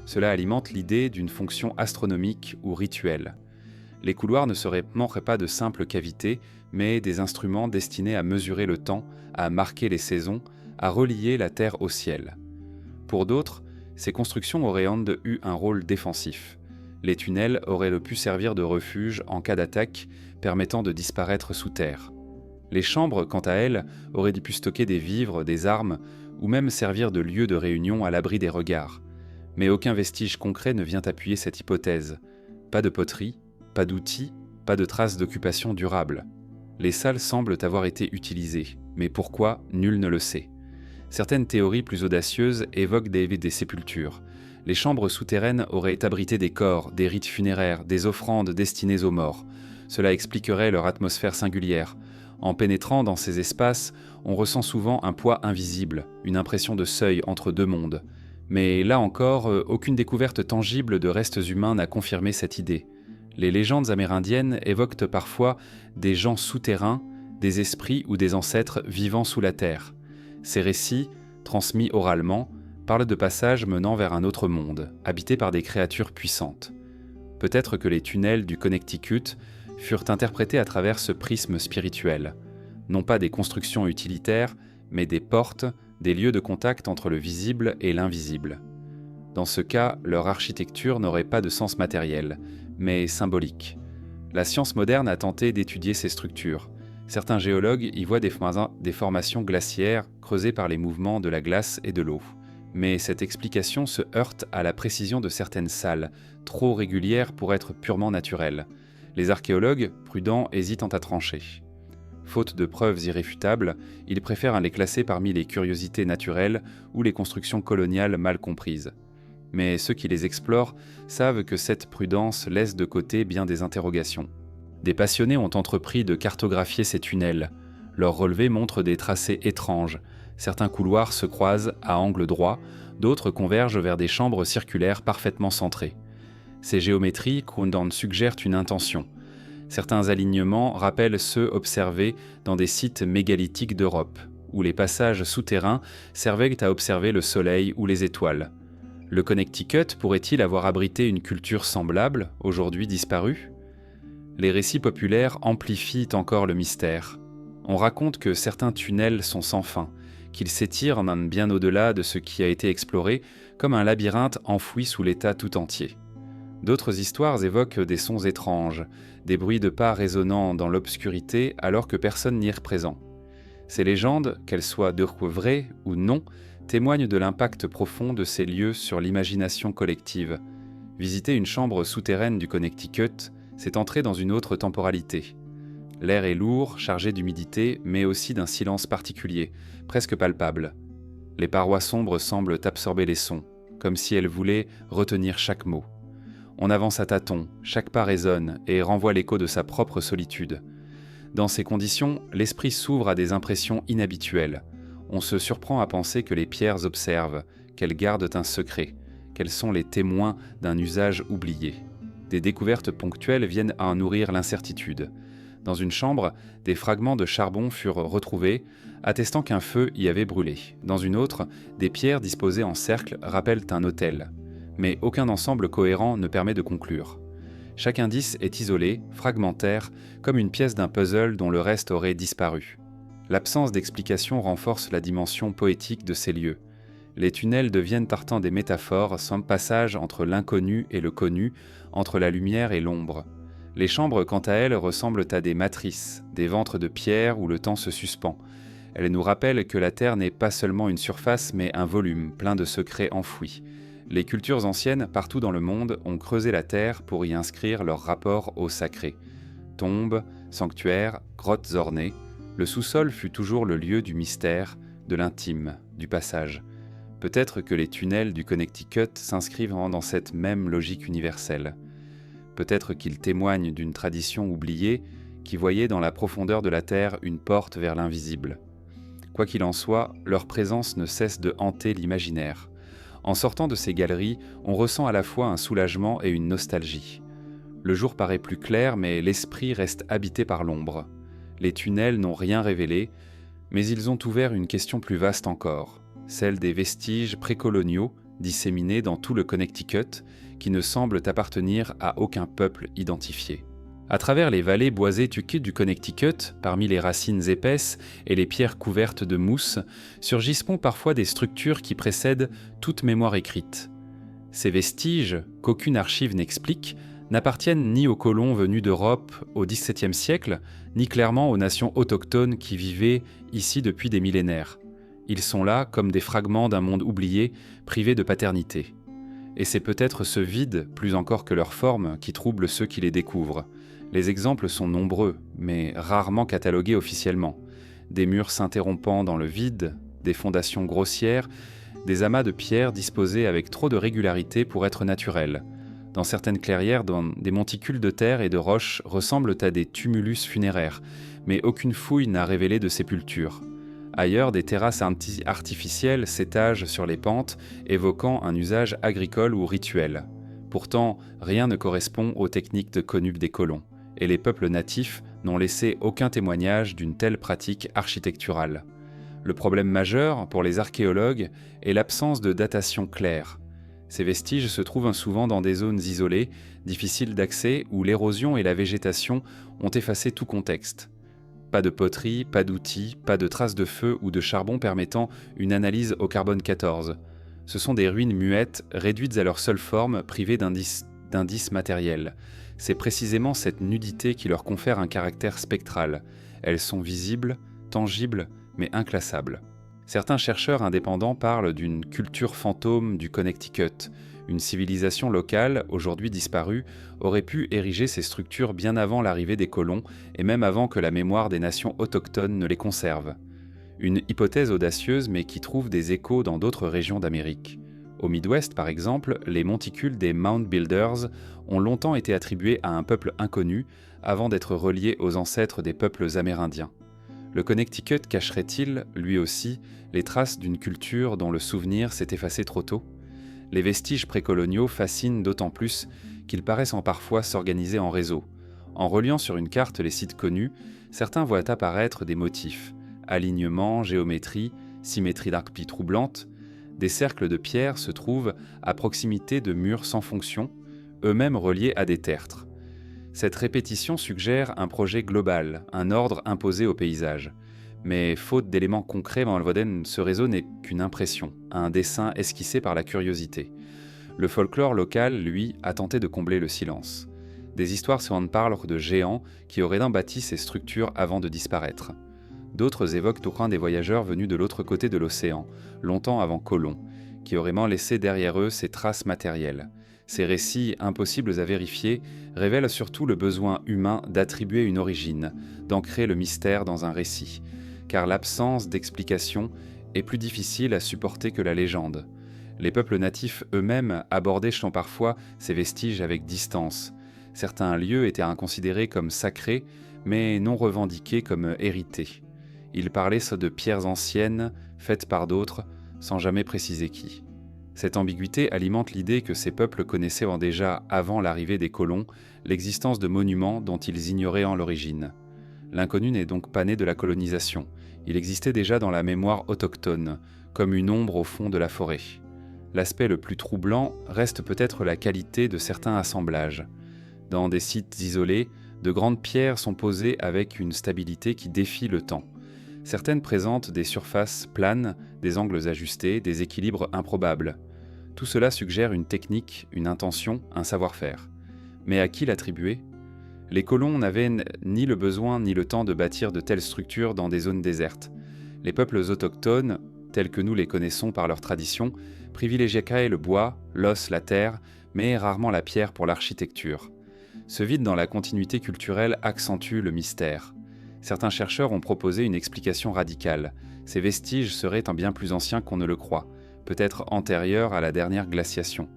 Cela alimente l'idée d'une fonction astronomique ou rituelle. Les couloirs ne manqueraient pas de simples cavités, mais des instruments destinés à mesurer le temps, à marquer les saisons, à relier la Terre au ciel. Pour d'autres, ces constructions auraient eu un rôle défensif. Les tunnels auraient pu servir de refuge en cas d'attaque, permettant de disparaître sous terre. Les chambres, quant à elles, auraient pu stocker des vivres, des armes, ou même servir de lieu de réunion à l'abri des regards. Mais aucun vestige concret ne vient appuyer cette hypothèse. Pas de poterie, pas d'outils, pas de traces d'occupation durable. Les salles semblent avoir été utilisées, mais pourquoi, nul ne le sait. Certaines théories plus audacieuses évoquent des sépultures. Les chambres souterraines auraient abrité des corps, des rites funéraires, des offrandes destinées aux morts. Cela expliquerait leur atmosphère singulière. En pénétrant dans ces espaces, on ressent souvent un poids invisible, une impression de seuil entre deux mondes. Mais là encore, aucune découverte tangible de restes humains n'a confirmé cette idée. Les légendes amérindiennes évoquent parfois des gens souterrains, des esprits ou des ancêtres vivant sous la terre. Ces récits, transmis oralement, parlent de passages menant vers un autre monde, habité par des créatures puissantes. Peut-être que les tunnels du Connecticut furent interprétés à travers ce prisme spirituel. Non pas des constructions utilitaires, mais des portes, des lieux de contact entre le visible et l'invisible. Dans ce cas, leur architecture n'aurait pas de sens matériel, mais symbolique. La science moderne a tenté d'étudier ces structures. Certains géologues y voient des formations glaciaires creusées par les mouvements de la glace et de l'eau. Mais cette explication se heurte à la précision de certaines salles, trop régulières pour être purement naturelles. Les archéologues, prudents, hésitent à trancher. Faute de preuves irréfutables, ils préfèrent les classer parmi les curiosités naturelles ou les constructions coloniales mal comprises. Mais ceux qui les explorent savent que cette prudence laisse de côté bien des interrogations. Des passionnés ont entrepris de cartographier ces tunnels. Leurs relevés montrent des tracés étranges. Certains couloirs se croisent à angle droit, d'autres convergent vers des chambres circulaires parfaitement centrées. Ces géométries suggèrent une intention. Certains alignements rappellent ceux observés dans des sites mégalithiques d'Europe, où les passages souterrains servaient à observer le soleil ou les étoiles. Le Connecticut pourrait-il avoir abrité une culture semblable, aujourd'hui disparue ? Les récits populaires amplifient encore le mystère. On raconte que certains tunnels sont sans fin, qu'ils s'étirent bien au-delà de ce qui a été exploré, comme un labyrinthe enfoui sous l'État tout entier. D'autres histoires évoquent des sons étranges, des bruits de pas résonnant dans l'obscurité alors que personne n'y est présent. Ces légendes, qu'elles soient vraies ou non, témoignent de l'impact profond de ces lieux sur l'imagination collective. Visiter une chambre souterraine du Connecticut, c'est entrer dans une autre temporalité. L'air est lourd, chargé d'humidité, mais aussi d'un silence particulier, presque palpable. Les parois sombres semblent absorber les sons, comme si elles voulaient retenir chaque mot. On avance à tâtons, chaque pas résonne et renvoie l'écho de sa propre solitude. Dans ces conditions, l'esprit s'ouvre à des impressions inhabituelles. On se surprend à penser que les pierres observent, qu'elles gardent un secret, qu'elles sont les témoins d'un usage oublié. Des découvertes ponctuelles viennent à en nourrir l'incertitude. Dans une chambre, des fragments de charbon furent retrouvés, attestant qu'un feu y avait brûlé. Dans une autre, des pierres disposées en cercle rappellent un autel. Mais aucun ensemble cohérent ne permet de conclure. Chaque indice est isolé, fragmentaire, comme une pièce d'un puzzle dont le reste aurait disparu. L'absence d'explication renforce la dimension poétique de ces lieux. Les tunnels deviennent partant des métaphores, sans passage entre l'inconnu et le connu, entre la lumière et l'ombre. Les chambres, quant à elles, ressemblent à des matrices, des ventres de pierre où le temps se suspend. Elles nous rappellent que la Terre n'est pas seulement une surface, mais un volume plein de secrets enfouis. Les cultures anciennes, partout dans le monde, ont creusé la terre pour y inscrire leur rapport au sacré. Tombes, sanctuaires, grottes ornées, le sous-sol fut toujours le lieu du mystère, de l'intime, du passage. Peut-être que les tunnels du Connecticut s'inscrivent dans cette même logique universelle. Peut-être qu'ils témoignent d'une tradition oubliée qui voyait dans la profondeur de la terre une porte vers l'invisible. Quoi qu'il en soit, leur présence ne cesse de hanter l'imaginaire. En sortant de ces galeries, on ressent à la fois un soulagement et une nostalgie. Le jour paraît plus clair, mais l'esprit reste habité par l'ombre. Les tunnels n'ont rien révélé, mais ils ont ouvert une question plus vaste encore, celle des vestiges précoloniaux disséminés dans tout le Connecticut, qui ne semblent appartenir à aucun peuple identifié. À travers les vallées boisées tuquées du Connecticut, parmi les racines épaisses et les pierres couvertes de mousse, surgissent parfois des structures qui précèdent toute mémoire écrite. Ces vestiges, qu'aucune archive n'explique, n'appartiennent ni aux colons venus d'Europe au XVIIe siècle, ni clairement aux nations autochtones qui vivaient ici depuis des millénaires. Ils sont là comme des fragments d'un monde oublié, privé de paternité. Et c'est peut-être ce vide, plus encore que leur forme, qui trouble ceux qui les découvrent. Les exemples sont nombreux, mais rarement catalogués officiellement. Des murs s'interrompant dans le vide, des fondations grossières, des amas de pierres disposés avec trop de régularité pour être naturels. Dans certaines clairières, des monticules de terre et de roches ressemblent à des tumulus funéraires, mais aucune fouille n'a révélé de sépulture. Ailleurs, des terrasses artificielles s'étagent sur les pentes, évoquant un usage agricole ou rituel. Pourtant, rien ne correspond aux techniques connues des colons, et les peuples natifs n'ont laissé aucun témoignage d'une telle pratique architecturale. Le problème majeur pour les archéologues est l'absence de datation claire. Ces vestiges se trouvent souvent dans des zones isolées, difficiles d'accès, où l'érosion et la végétation ont effacé tout contexte. Pas de poterie, pas d'outils, pas de traces de feu ou de charbon permettant une analyse au carbone 14. Ce sont des ruines muettes, réduites à leur seule forme, privées d'indices matériels. C'est précisément cette nudité qui leur confère un caractère spectral. Elles sont visibles, tangibles, mais inclassables. Certains chercheurs indépendants parlent d'une culture fantôme du Connecticut. Une civilisation locale, aujourd'hui disparue, aurait pu ériger ces structures bien avant l'arrivée des colons et même avant que la mémoire des nations autochtones ne les conserve. Une hypothèse audacieuse mais qui trouve des échos dans d'autres régions d'Amérique. Au Midwest, par exemple, les monticules des Mound Builders ont longtemps été attribués à un peuple inconnu avant d'être reliés aux ancêtres des peuples amérindiens. Le Connecticut cacherait-il, lui aussi, les traces d'une culture dont le souvenir s'est effacé trop tôt ? Les vestiges précoloniaux fascinent d'autant plus qu'ils paraissent parfois s'organiser en réseau. En reliant sur une carte les sites connus, certains voient apparaître des motifs, alignement, géométrie, symétrie d'arc-pie troublante. Des cercles de pierre se trouvent à proximité de murs sans fonction, eux-mêmes reliés à des tertres. Cette répétition suggère un projet global, un ordre imposé au paysage. Mais faute d'éléments concrets, ce réseau n'est qu'une impression, un dessin esquissé par la curiosité. Le folklore local, lui, a tenté de combler le silence. Des histoires parlent de géants qui auraient bâti ces structures avant de disparaître. D'autres évoquent au coin des voyageurs venus de l'autre côté de l'océan, longtemps avant Colomb, qui auraient laissé derrière eux ces traces matérielles. Ces récits, impossibles à vérifier, révèlent surtout le besoin humain d'attribuer une origine, d'ancrer le mystère dans un récit, car l'absence d'explication est plus difficile à supporter que la légende. Les peuples natifs eux-mêmes abordaient parfois ces vestiges avec distance. Certains lieux étaient considérés comme sacrés, mais non revendiqués comme hérités. Ils parlaient de pierres anciennes, faites par d'autres, sans jamais préciser qui. Cette ambiguïté alimente l'idée que ces peuples connaissaient déjà, avant l'arrivée des colons, l'existence de monuments dont ils ignoraient l'origine. L'inconnu n'est donc pas né de la colonisation. Il existait déjà dans la mémoire autochtone, comme une ombre au fond de la forêt. L'aspect le plus troublant reste peut-être la qualité de certains assemblages. Dans des sites isolés, de grandes pierres sont posées avec une stabilité qui défie le temps. Certaines présentent des surfaces planes, des angles ajustés, des équilibres improbables. Tout cela suggère une technique, une intention, un savoir-faire. Mais à qui l'attribuer ? Les colons n'avaient ni le besoin ni le temps de bâtir de telles structures dans des zones désertes. Les peuples autochtones, tels que nous les connaissons par leur tradition, privilégiaient le bois, l'os, la terre, mais rarement la pierre pour l'architecture. Ce vide dans la continuité culturelle accentue le mystère. Certains chercheurs ont proposé une explication radicale. Ces vestiges seraient bien plus anciens qu'on ne le croit, peut-être antérieurs à la dernière glaciation.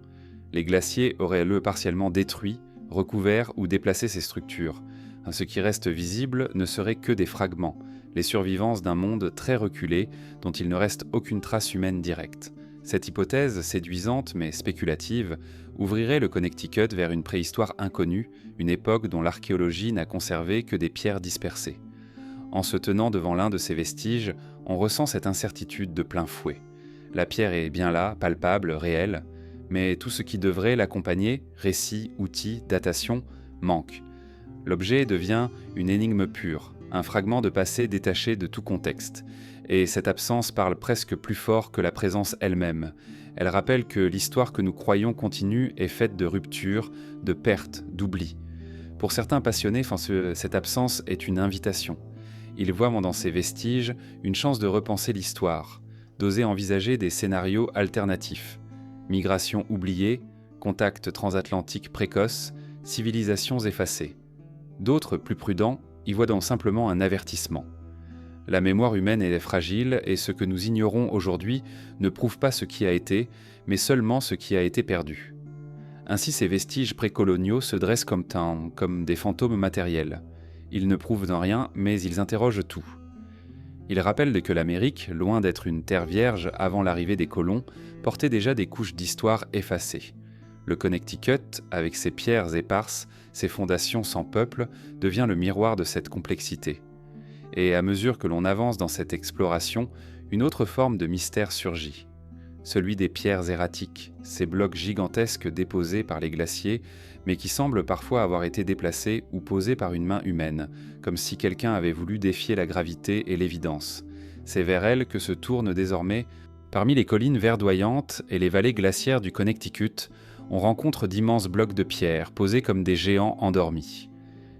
Les glaciers auraient partiellement détruit, recouvert ou déplacé ces structures. Ce qui reste visible ne serait que des fragments, les survivances d'un monde très reculé dont il ne reste aucune trace humaine directe. Cette hypothèse, séduisante mais spéculative, ouvrirait le Connecticut vers une préhistoire inconnue, une époque dont l'archéologie n'a conservé que des pierres dispersées. En se tenant devant l'un de ces vestiges, on ressent cette incertitude de plein fouet. La pierre est bien là, palpable, réelle, mais tout ce qui devrait l'accompagner, récit, outils, datation, manque. L'objet devient une énigme pure, un fragment de passé détaché de tout contexte. Et cette absence parle presque plus fort que la présence elle-même. Elle rappelle que l'histoire que nous croyons continue est faite de ruptures, de pertes, d'oubli. Pour certains passionnés, cette absence est une invitation. Ils voient dans ces vestiges une chance de repenser l'histoire, d'oser envisager des scénarios alternatifs. Migration oubliée, contacts transatlantiques précoces, civilisations effacées. D'autres, plus prudents, y voient donc simplement un avertissement. La mémoire humaine est fragile et ce que nous ignorons aujourd'hui ne prouve pas ce qui a été, mais seulement ce qui a été perdu. Ainsi, ces vestiges précoloniaux se dressent comme des fantômes matériels. Ils ne prouvent en rien, mais ils interrogent tout. Ils rappellent que l'Amérique, loin d'être une terre vierge avant l'arrivée des colons, portait déjà des couches d'histoire effacées. Le Connecticut, avec ses pierres éparses, ses fondations sans peuple, devient le miroir de cette complexité. Et à mesure que l'on avance dans cette exploration, une autre forme de mystère surgit. Celui des pierres erratiques, ces blocs gigantesques déposés par les glaciers, mais qui semblent parfois avoir été déplacés ou posés par une main humaine, comme si quelqu'un avait voulu défier la gravité et l'évidence. C'est vers elles que se tournent désormais, parmi les collines verdoyantes et les vallées glaciaires du Connecticut, on rencontre d'immenses blocs de pierre posés comme des géants endormis.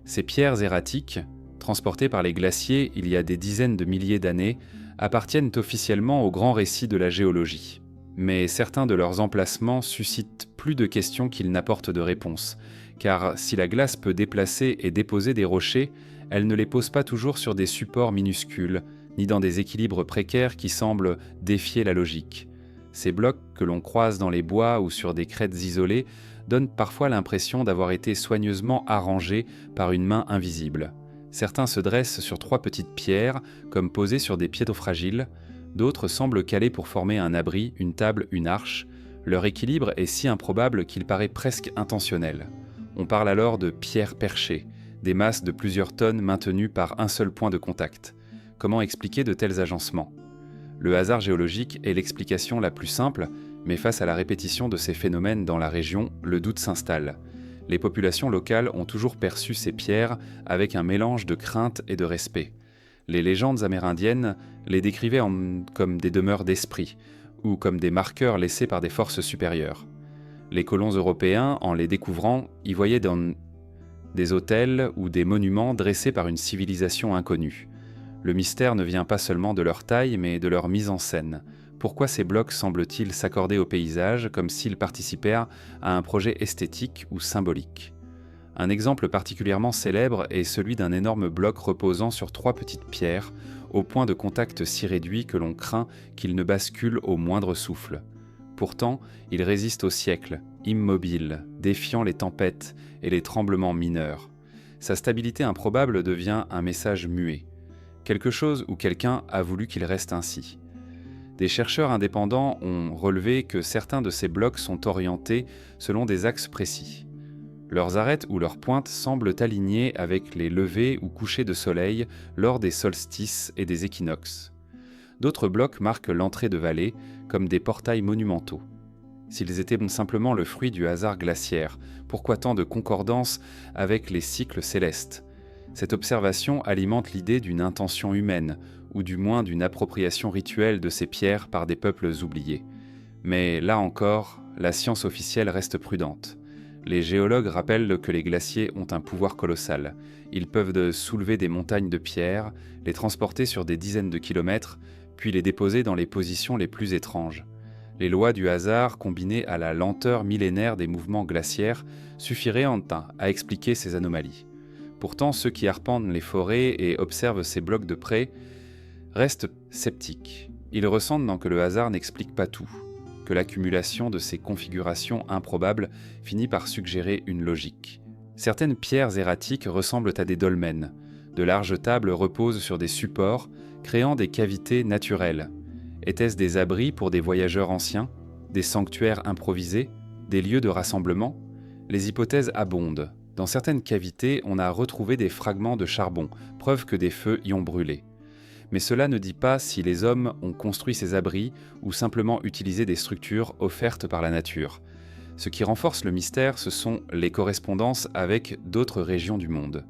Ces pierres erratiques, transportées par les glaciers il y a des dizaines de milliers d'années, appartiennent officiellement au grand récit de la géologie. Mais certains de leurs emplacements suscitent plus de questions qu'ils n'apportent de réponses, car si la glace peut déplacer et déposer des rochers, elle ne les pose pas toujours sur des supports minuscules, ni dans des équilibres précaires qui semblent défier la logique. Ces blocs que l'on croise dans les bois ou sur des crêtes isolées donnent parfois l'impression d'avoir été soigneusement arrangés par une main invisible. Certains se dressent sur 3 petites pierres, comme posées sur des piétaux fragiles. D'autres semblent calés pour former un abri, une table, une arche. Leur équilibre est si improbable qu'il paraît presque intentionnel. On parle alors de pierres perchées, des masses de plusieurs tonnes maintenues par un seul point de contact. Comment expliquer de tels agencements ? Le hasard géologique est l'explication la plus simple, mais face à la répétition de ces phénomènes dans la région, le doute s'installe. Les populations locales ont toujours perçu ces pierres avec un mélange de crainte et de respect. Les légendes amérindiennes les décrivaient comme des demeures d'esprit, ou comme des marqueurs laissés par des forces supérieures. Les colons européens, en les découvrant, y voyaient des autels ou des monuments dressés par une civilisation inconnue. Le mystère ne vient pas seulement de leur taille, mais de leur mise en scène. Pourquoi ces blocs semblent-ils s'accorder au paysage comme s'ils participèrent à un projet esthétique ou symbolique ? Un exemple particulièrement célèbre est celui d'un énorme bloc reposant sur 3 petites pierres, au point de contact si réduit que l'on craint qu'il ne bascule au moindre souffle. Pourtant, il résiste au siècle, immobile, défiant les tempêtes et les tremblements mineurs. Sa stabilité improbable devient un message muet. Quelque chose ou quelqu'un a voulu qu'il reste ainsi. Des chercheurs indépendants ont relevé que certains de ces blocs sont orientés selon des axes précis. Leurs arêtes ou leurs pointes semblent alignées avec les levées ou couchers de soleil lors des solstices et des équinoxes. D'autres blocs marquent l'entrée de vallées, comme des portails monumentaux. S'ils étaient simplement le fruit du hasard glaciaire, pourquoi tant de concordance avec les cycles célestes ? Cette observation alimente l'idée d'une intention humaine, ou du moins d'une appropriation rituelle de ces pierres par des peuples oubliés. Mais là encore, la science officielle reste prudente. Les géologues rappellent que les glaciers ont un pouvoir colossal. Ils peuvent soulever des montagnes de pierres, les transporter sur des dizaines de kilomètres, puis les déposer dans les positions les plus étranges. Les lois du hasard, combinées à la lenteur millénaire des mouvements glaciaires, suffiraient à expliquer ces anomalies. Pourtant, ceux qui arpentent les forêts et observent ces blocs de près restent sceptiques. Ils ressentent que le hasard n'explique pas tout, que l'accumulation de ces configurations improbables finit par suggérer une logique. Certaines pierres erratiques ressemblent à des dolmens. De larges tables reposent sur des supports, créant des cavités naturelles. Étaient-ce des abris pour des voyageurs anciens, des sanctuaires improvisés, des lieux de rassemblement? Les hypothèses abondent. Dans certaines cavités, on a retrouvé des fragments de charbon, preuve que des feux y ont brûlé. Mais cela ne dit pas si les hommes ont construit ces abris ou simplement utilisé des structures offertes par la nature. Ce qui renforce le mystère, ce sont les correspondances avec d'autres régions du monde.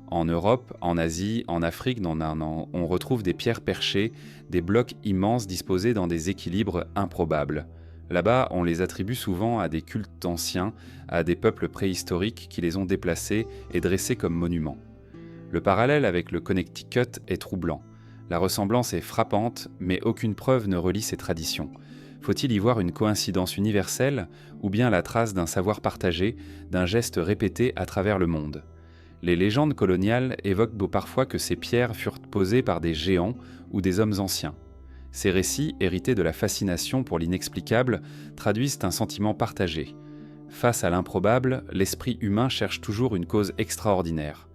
En Europe, en Asie, en Afrique, on retrouve des pierres perchées, des blocs immenses disposés dans des équilibres improbables. Là-bas, on les attribue souvent à des cultes anciens, à des peuples préhistoriques qui les ont déplacés et dressés comme monuments. Le parallèle avec le Connecticut est troublant. La ressemblance est frappante, mais aucune preuve ne relie ces traditions. Faut-il y voir une coïncidence universelle, ou bien la trace d'un savoir partagé, d'un geste répété à travers le monde? Les légendes coloniales évoquent parfois que ces pierres furent posées par des géants ou des hommes anciens. Ces récits, hérités de la fascination pour l'inexplicable, traduisent un sentiment partagé. Face à l'improbable, l'esprit humain cherche toujours une cause extraordinaire.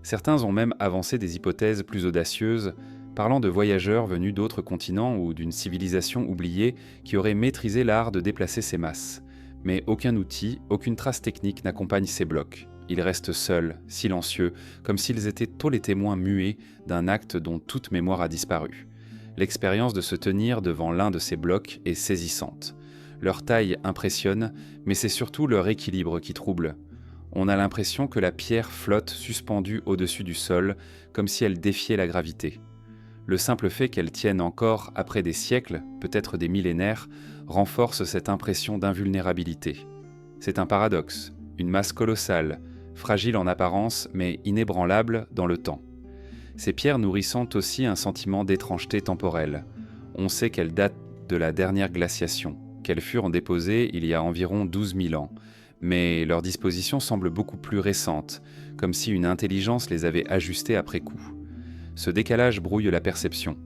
Certains ont même avancé des hypothèses plus audacieuses, parlant de voyageurs venus d'autres continents ou d'une civilisation oubliée qui aurait maîtrisé l'art de déplacer ces masses. Mais aucun outil, aucune trace technique n'accompagne ces blocs. Ils restent seuls, silencieux, comme s'ils étaient tous les témoins muets d'un acte dont toute mémoire a disparu. L'expérience de se tenir devant l'un de ces blocs est saisissante. Leur taille impressionne, mais c'est surtout leur équilibre qui trouble. On a l'impression que la pierre flotte suspendue au-dessus du sol, comme si elle défiait la gravité. Le simple fait qu'elle tienne encore après des siècles, peut-être des millénaires, renforce cette impression d'invulnérabilité. C'est un paradoxe, une masse colossale, fragile en apparence mais inébranlable dans le temps. Ces pierres nourrissant aussi un sentiment d'étrangeté temporelle. On sait qu'elles datent de la dernière glaciation, qu'elles furent déposées il y a environ 12 000 ans, mais leur disposition semble beaucoup plus récente, comme si une intelligence les avait ajustées après coup. Ce décalage brouille la perception.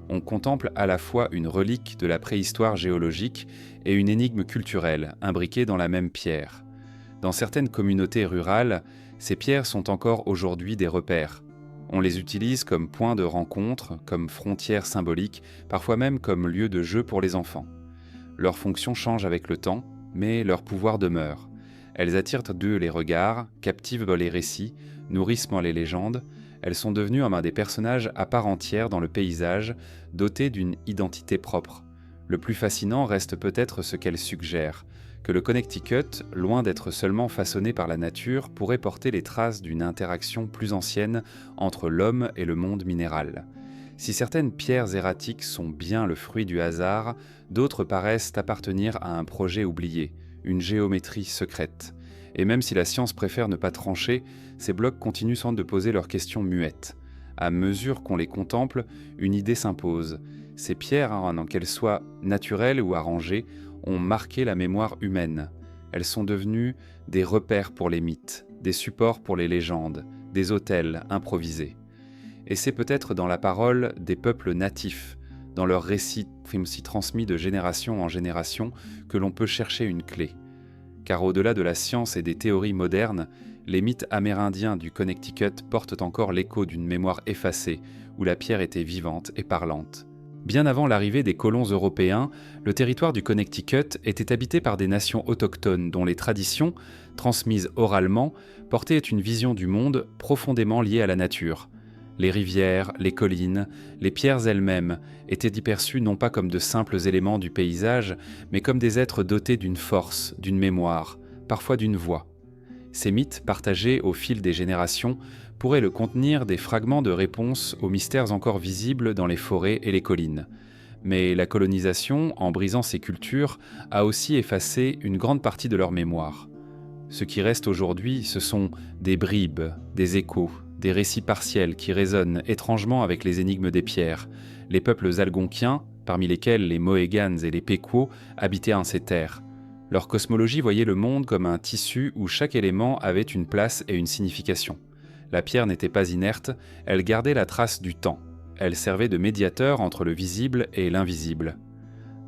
On contemple à la fois une relique de la préhistoire géologique et une énigme culturelle, imbriquée dans la même pierre. Dans certaines communautés rurales, ces pierres sont encore aujourd'hui des repères. On les utilise comme point de rencontre, comme frontières symboliques, parfois même comme lieu de jeu pour les enfants. Leur fonction change avec le temps, mais leur pouvoir demeure. Elles attirent d'eux les regards, captivent les récits, nourrissent les légendes. Elles sont devenues des personnages à part entière dans le paysage, dotés d'une identité propre. Le plus fascinant reste peut-être ce qu'elles suggèrent, que le Connecticut, loin d'être seulement façonné par la nature, pourrait porter les traces d'une interaction plus ancienne entre l'homme et le monde minéral. Si certaines pierres erratiques sont bien le fruit du hasard, d'autres paraissent appartenir à un projet oublié, une géométrie secrète. Et même si la science préfère ne pas trancher, ces blocs continuent sans de poser leurs questions muettes. À mesure qu'on les contemple, une idée s'impose. Ces pierres, qu'elles soient naturelles ou arrangées, ont marqué la mémoire humaine. Elles sont devenues des repères pour les mythes, des supports pour les légendes, des autels improvisés. Et c'est peut-être dans la parole des peuples natifs, dans leurs récits aussi transmis de génération en génération, que l'on peut chercher une clé. Car au-delà de la science et des théories modernes, les mythes amérindiens du Connecticut portent encore l'écho d'une mémoire effacée, où la pierre était vivante et parlante. Bien avant l'arrivée des colons européens, le territoire du Connecticut était habité par des nations autochtones dont les traditions, transmises oralement, portaient une vision du monde profondément liée à la nature. Les rivières, les collines, les pierres elles-mêmes étaient perçues non pas comme de simples éléments du paysage, mais comme des êtres dotés d'une force, d'une mémoire, parfois d'une voix. Ces mythes, partagés au fil des générations, pourraient le contenir des fragments de réponses aux mystères encore visibles dans les forêts et les collines. Mais la colonisation, en brisant ces cultures, a aussi effacé une grande partie de leur mémoire. Ce qui reste aujourd'hui, ce sont des bribes, des échos, des récits partiels qui résonnent étrangement avec les énigmes des pierres. Les peuples algonquiens, parmi lesquels les Mohegans et les Pequot, habitaient en ces terres. Leur cosmologie voyait le monde comme un tissu où chaque élément avait une place et une signification. La pierre n'était pas inerte, elle gardait la trace du temps. Elle servait de médiateur entre le visible et l'invisible.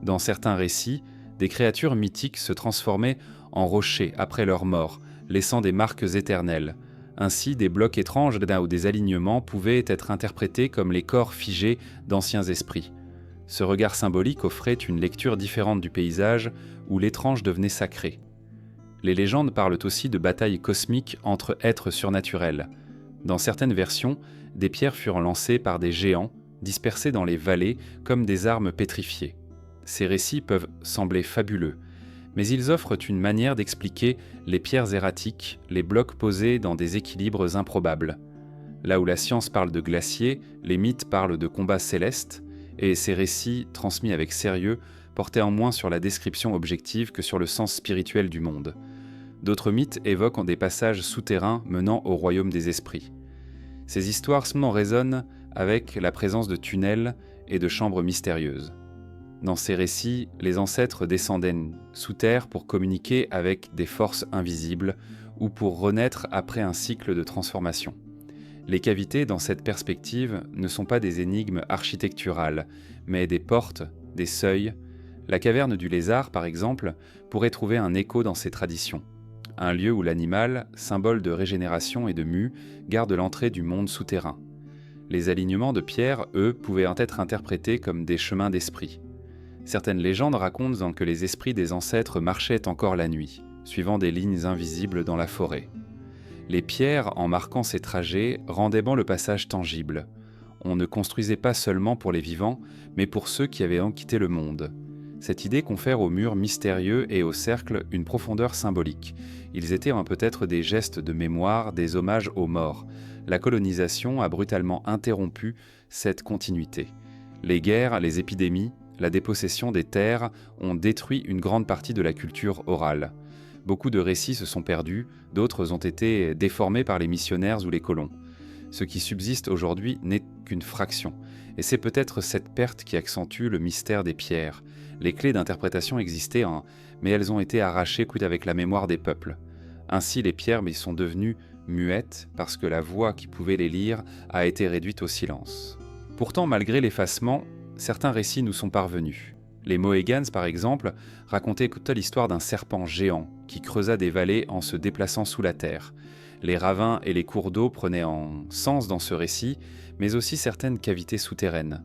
Dans certains récits, des créatures mythiques se transformaient en rochers après leur mort, laissant des marques éternelles. Ainsi, des blocs étranges ou des alignements pouvaient être interprétés comme les corps figés d'anciens esprits. Ce regard symbolique offrait une lecture différente du paysage où l'étrange devenait sacré. Les légendes parlent aussi de batailles cosmiques entre êtres surnaturels. Dans certaines versions, des pierres furent lancées par des géants, dispersés dans les vallées comme des armes pétrifiées. Ces récits peuvent sembler fabuleux, mais ils offrent une manière d'expliquer les pierres erratiques, les blocs posés dans des équilibres improbables. Là où la science parle de glaciers, les mythes parlent de combats célestes, et ces récits, transmis avec sérieux, portaient en moins sur la description objective que sur le sens spirituel du monde. D'autres mythes évoquent des passages souterrains menant au royaume des esprits. Ces histoires seulement résonnent avec la présence de tunnels et de chambres mystérieuses. Dans ces récits, les ancêtres descendaient sous terre pour communiquer avec des forces invisibles ou pour renaître après un cycle de transformation. Les cavités, dans cette perspective, ne sont pas des énigmes architecturales, mais des portes, des seuils. La caverne du lézard, par exemple, pourrait trouver un écho dans ces traditions. Un lieu où l'animal, symbole de régénération et de mue, garde l'entrée du monde souterrain. Les alignements de pierres, eux, pouvaient être interprétés comme des chemins d'esprit. Certaines légendes racontent que les esprits des ancêtres marchaient encore la nuit, suivant des lignes invisibles dans la forêt. Les pierres, en marquant ces trajets, rendaient bon le passage tangible. On ne construisait pas seulement pour les vivants, mais pour ceux qui avaient quitté le monde. Cette idée confère aux murs mystérieux et aux cercles une profondeur symbolique. Ils étaient peut-être des gestes de mémoire, des hommages aux morts. La colonisation a brutalement interrompu cette continuité. Les guerres, les épidémies, la dépossession des terres ont détruit une grande partie de la culture orale. Beaucoup de récits se sont perdus, d'autres ont été déformés par les missionnaires ou les colons. Ce qui subsiste aujourd'hui n'est qu'une fraction, et c'est peut-être cette perte qui accentue le mystère des pierres. Les clés d'interprétation existaient, mais elles ont été arrachées avec la mémoire des peuples. Ainsi, les pierres sont devenues muettes parce que la voix qui pouvait les lire a été réduite au silence. Pourtant, malgré l'effacement, certains récits nous sont parvenus. Les Mohegans, par exemple, racontaient toute l'histoire d'un serpent géant qui creusa des vallées en se déplaçant sous la terre. Les ravins et les cours d'eau prenaient en sens dans ce récit, mais aussi certaines cavités souterraines.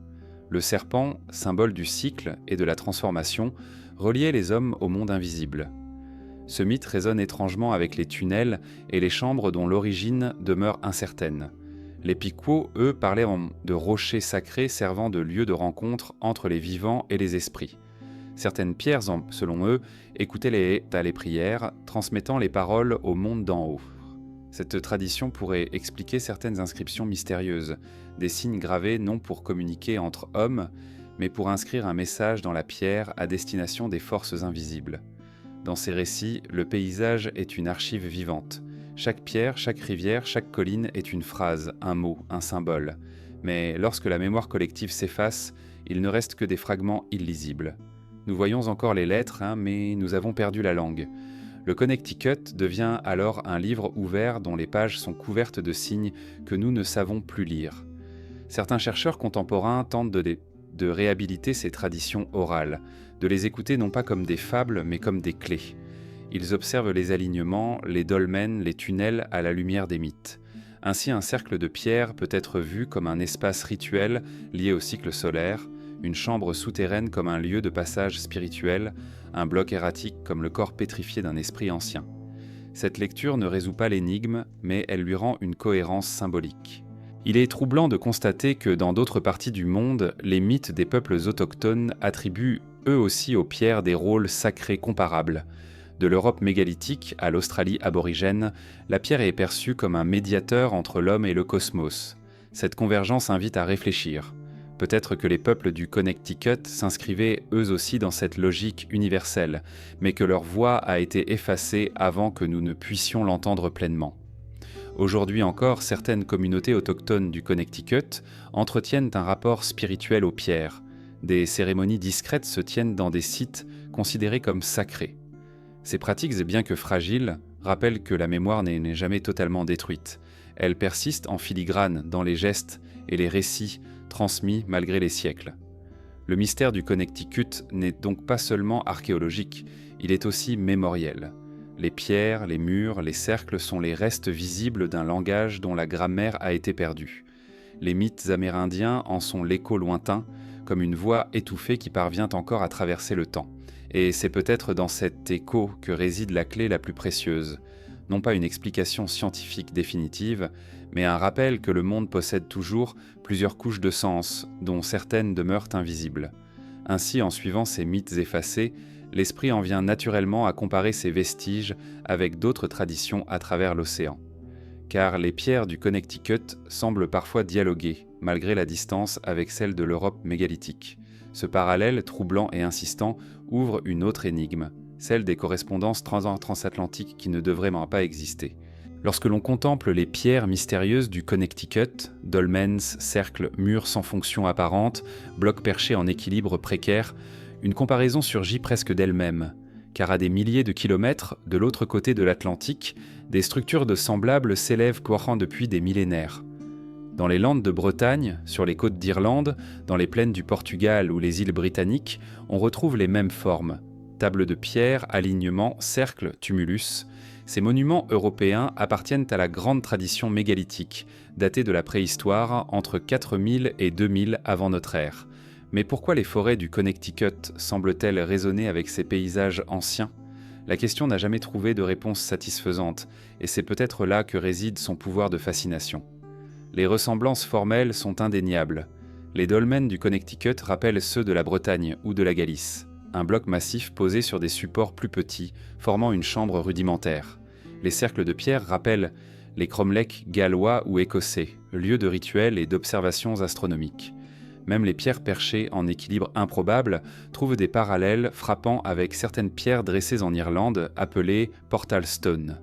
Le serpent, symbole du cycle et de la transformation, reliait les hommes au monde invisible. Ce mythe résonne étrangement avec les tunnels et les chambres dont l'origine demeure incertaine. Les Pequot, eux, parlaient de rochers sacrés servant de lieu de rencontre entre les vivants et les esprits. Certaines pierres, selon eux, écoutaient les prières, transmettant les paroles au monde d'en haut. Cette tradition pourrait expliquer certaines inscriptions mystérieuses, des signes gravés non pour communiquer entre hommes, mais pour inscrire un message dans la pierre à destination des forces invisibles. Dans ces récits, le paysage est une archive vivante. Chaque pierre, chaque rivière, chaque colline est une phrase, un mot, un symbole. Mais lorsque la mémoire collective s'efface, il ne reste que des fragments illisibles. Nous voyons encore les lettres, mais nous avons perdu la langue. Le Connecticut devient alors un livre ouvert dont les pages sont couvertes de signes que nous ne savons plus lire. Certains chercheurs contemporains tentent de réhabiliter ces traditions orales, de les écouter non pas comme des fables, mais comme des clés. Ils observent les alignements, les dolmens, les tunnels à la lumière des mythes. Ainsi, un cercle de pierre peut être vu comme un espace rituel lié au cycle solaire, une chambre souterraine comme un lieu de passage spirituel, un bloc erratique comme le corps pétrifié d'un esprit ancien. Cette lecture ne résout pas l'énigme, mais elle lui rend une cohérence symbolique. Il est troublant de constater que dans d'autres parties du monde, les mythes des peuples autochtones attribuent eux aussi aux pierres des rôles sacrés comparables. De l'Europe mégalithique à l'Australie aborigène, la pierre est perçue comme un médiateur entre l'homme et le cosmos. Cette convergence invite à réfléchir. Peut-être que les peuples du Connecticut s'inscrivaient eux aussi dans cette logique universelle, mais que leur voix a été effacée avant que nous ne puissions l'entendre pleinement. Aujourd'hui encore, certaines communautés autochtones du Connecticut entretiennent un rapport spirituel aux pierres. Des cérémonies discrètes se tiennent dans des sites considérés comme sacrés. Ces pratiques, bien que fragiles, rappellent que la mémoire n'est jamais totalement détruite. Elle persiste en filigrane dans les gestes et les récits transmis malgré les siècles. Le mystère du Connecticut n'est donc pas seulement archéologique, il est aussi mémoriel. Les pierres, les murs, les cercles sont les restes visibles d'un langage dont la grammaire a été perdue. Les mythes amérindiens en sont l'écho lointain, comme une voix étouffée qui parvient encore à traverser le temps. Et c'est peut-être dans cet écho que réside la clé la plus précieuse. Non pas une explication scientifique définitive, mais un rappel que le monde possède toujours plusieurs couches de sens, dont certaines demeurent invisibles. Ainsi, en suivant ces mythes effacés, l'esprit en vient naturellement à comparer ces vestiges avec d'autres traditions à travers l'océan. Car les pierres du Connecticut semblent parfois dialoguer, malgré la distance avec celles de l'Europe mégalithique. Ce parallèle, troublant et insistant, ouvre une autre énigme, celle des correspondances transatlantiques qui ne devraient pas exister. Lorsque l'on contemple les pierres mystérieuses du Connecticut, dolmens, cercles, murs sans fonction apparente, blocs perchés en équilibre précaire, une comparaison surgit presque d'elle-même, car à des milliers de kilomètres de l'autre côté de l'Atlantique, des structures de semblables s'élèvent courant depuis des millénaires. Dans les Landes de Bretagne, sur les côtes d'Irlande, dans les plaines du Portugal ou les îles britanniques, on retrouve les mêmes formes. Tables de pierre, alignements, cercles, tumulus. Ces monuments européens appartiennent à la grande tradition mégalithique, datée de la préhistoire entre 4000 et 2000 avant notre ère. Mais pourquoi les forêts du Connecticut semblent-elles résonner avec ces paysages anciens ? La question n'a jamais trouvé de réponse satisfaisante, et c'est peut-être là que réside son pouvoir de fascination. Les ressemblances formelles sont indéniables. Les dolmens du Connecticut rappellent ceux de la Bretagne ou de la Galice, un bloc massif posé sur des supports plus petits, formant une chambre rudimentaire. Les cercles de pierre rappellent les cromlechs gallois ou écossais, lieux de rituels et d'observations astronomiques. Même les pierres perchées en équilibre improbable trouvent des parallèles frappants avec certaines pierres dressées en Irlande appelées Portal Stone.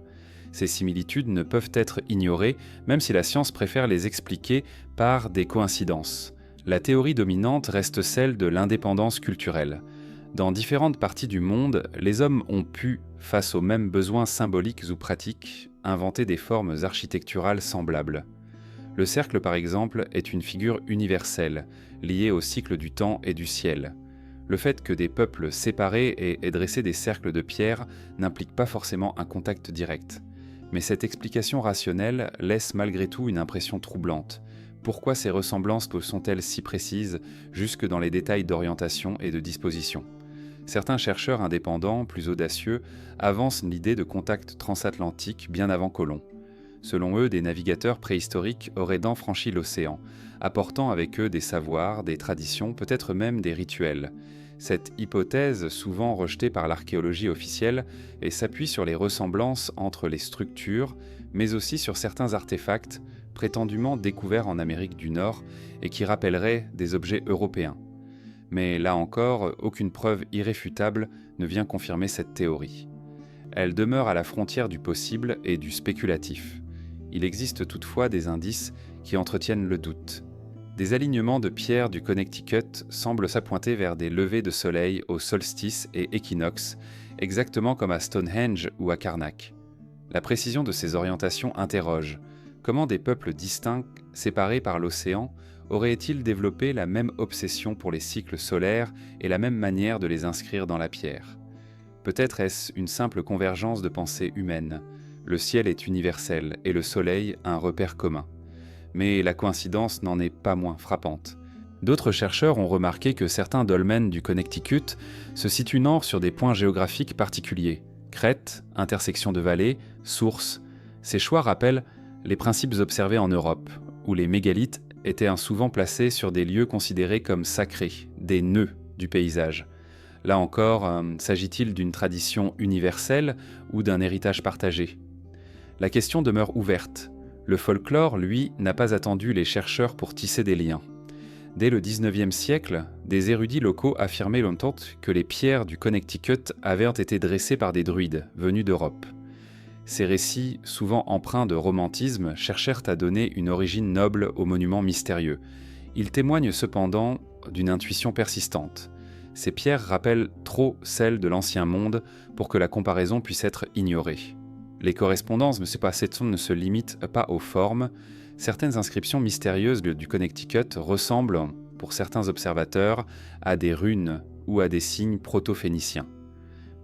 Ces similitudes ne peuvent être ignorées, même si la science préfère les expliquer par des coïncidences. La théorie dominante reste celle de l'indépendance culturelle. Dans différentes parties du monde, les hommes ont pu, face aux mêmes besoins symboliques ou pratiques, inventer des formes architecturales semblables. Le cercle, par exemple, est une figure universelle, liée au cycle du temps et du ciel. Le fait que des peuples séparés aient dressé des cercles de pierre n'implique pas forcément un contact direct. Mais cette explication rationnelle laisse malgré tout une impression troublante. Pourquoi ces ressemblances sont-elles si précises, jusque dans les détails d'orientation et de disposition ? Certains chercheurs indépendants, plus audacieux, avancent l'idée de contact transatlantique bien avant Colomb. Selon eux, des navigateurs préhistoriques auraient franchi l'océan, apportant avec eux des savoirs, des traditions, peut-être même des rituels. Cette hypothèse, souvent rejetée par l'archéologie officielle, s'appuie sur les ressemblances entre les structures, mais aussi sur certains artefacts prétendument découverts en Amérique du Nord et qui rappelleraient des objets européens. Mais là encore, aucune preuve irréfutable ne vient confirmer cette théorie. Elle demeure à la frontière du possible et du spéculatif. Il existe toutefois des indices qui entretiennent le doute. Des alignements de pierres du Connecticut semblent s'appointer vers des levées de soleil au solstice et équinoxe, exactement comme à Stonehenge ou à Karnak. La précision de ces orientations interroge. Comment des peuples distincts, séparés par l'océan, auraient-ils développé la même obsession pour les cycles solaires et la même manière de les inscrire dans la pierre ? Peut-être est-ce une simple convergence de pensée humaine. Le ciel est universel et le soleil un repère commun. Mais la coïncidence n'en est pas moins frappante. D'autres chercheurs ont remarqué que certains dolmens du Connecticut se situent nord sur des points géographiques particuliers. Crêtes, intersections de vallées, sources. Ces choix rappellent les principes observés en Europe, où les mégalithes étaient souvent placés sur des lieux considérés comme sacrés, des nœuds du paysage. Là encore, s'agit-il d'une tradition universelle ou d'un héritage partagé ? La question demeure ouverte. Le folklore, lui, n'a pas attendu les chercheurs pour tisser des liens. Dès le XIXe siècle, des érudits locaux affirmaient longtemps que les pierres du Connecticut avaient été dressées par des druides venus d'Europe. Ces récits, souvent empreints de romantisme, cherchèrent à donner une origine noble aux monuments mystérieux. Ils témoignent cependant d'une intuition persistante. Ces pierres rappellent trop celles de l'Ancien Monde pour que la comparaison puisse être ignorée. Les correspondances, M. Passetson, ne se limitent pas aux formes. Certaines inscriptions mystérieuses du Connecticut ressemblent, pour certains observateurs, à des runes ou à des signes proto-phéniciens.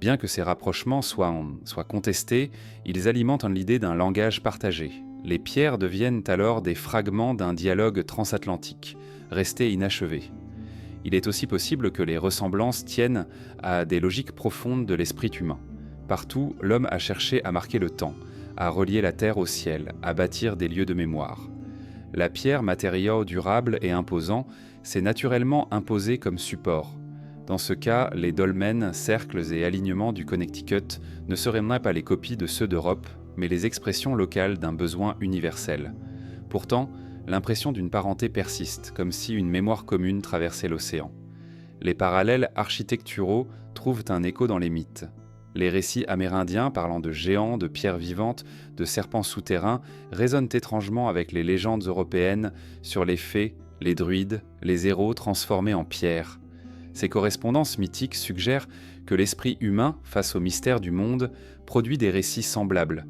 Bien que ces rapprochements soient contestés, ils alimentent l'idée d'un langage partagé. Les pierres deviennent alors des fragments d'un dialogue transatlantique, resté inachevé. Il est aussi possible que les ressemblances tiennent à des logiques profondes de l'esprit humain. Partout, l'homme a cherché à marquer le temps, à relier la terre au ciel, à bâtir des lieux de mémoire. La pierre, matériau durable et imposant, s'est naturellement imposée comme support. Dans ce cas, les dolmens, cercles et alignements du Connecticut ne seraient pas les copies de ceux d'Europe, mais les expressions locales d'un besoin universel. Pourtant, l'impression d'une parenté persiste, comme si une mémoire commune traversait l'océan. Les parallèles architecturaux trouvent un écho dans les mythes. Les récits amérindiens parlant de géants, de pierres vivantes, de serpents souterrains résonnent étrangement avec les légendes européennes sur les fées, les druides, les héros transformés en pierre. Ces correspondances mythiques suggèrent que l'esprit humain, face au mystère du monde, produit des récits semblables.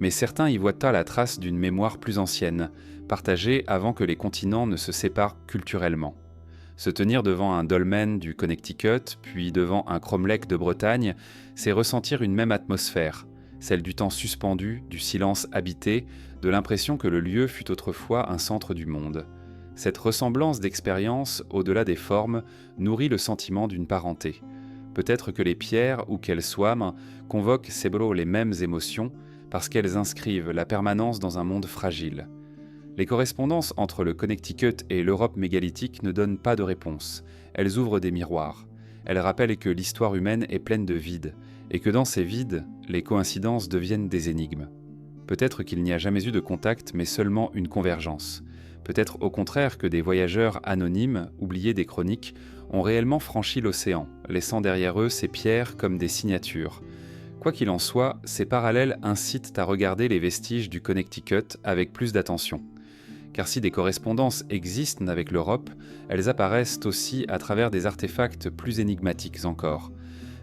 Mais certains y voient la trace d'une mémoire plus ancienne, partagée avant que les continents ne se séparent culturellement. Se tenir devant un dolmen du Connecticut, puis devant un cromlech de Bretagne, c'est ressentir une même atmosphère, celle du temps suspendu, du silence habité, de l'impression que le lieu fut autrefois un centre du monde. Cette ressemblance d'expérience, au-delà des formes, nourrit le sentiment d'une parenté. Peut-être que les pierres, où qu'elles soient, convoquent les mêmes émotions, parce qu'elles inscrivent la permanence dans un monde fragile. Les correspondances entre le Connecticut et l'Europe mégalithique ne donnent pas de réponse. Elles ouvrent des miroirs. Elles rappellent que l'histoire humaine est pleine de vides, et que dans ces vides, les coïncidences deviennent des énigmes. Peut-être qu'il n'y a jamais eu de contact, mais seulement une convergence. Peut-être au contraire que des voyageurs anonymes, oubliés des chroniques, ont réellement franchi l'océan, laissant derrière eux ces pierres comme des signatures. Quoi qu'il en soit, ces parallèles incitent à regarder les vestiges du Connecticut avec plus d'attention. Car si des correspondances existent avec l'Europe, elles apparaissent aussi à travers des artefacts plus énigmatiques encore.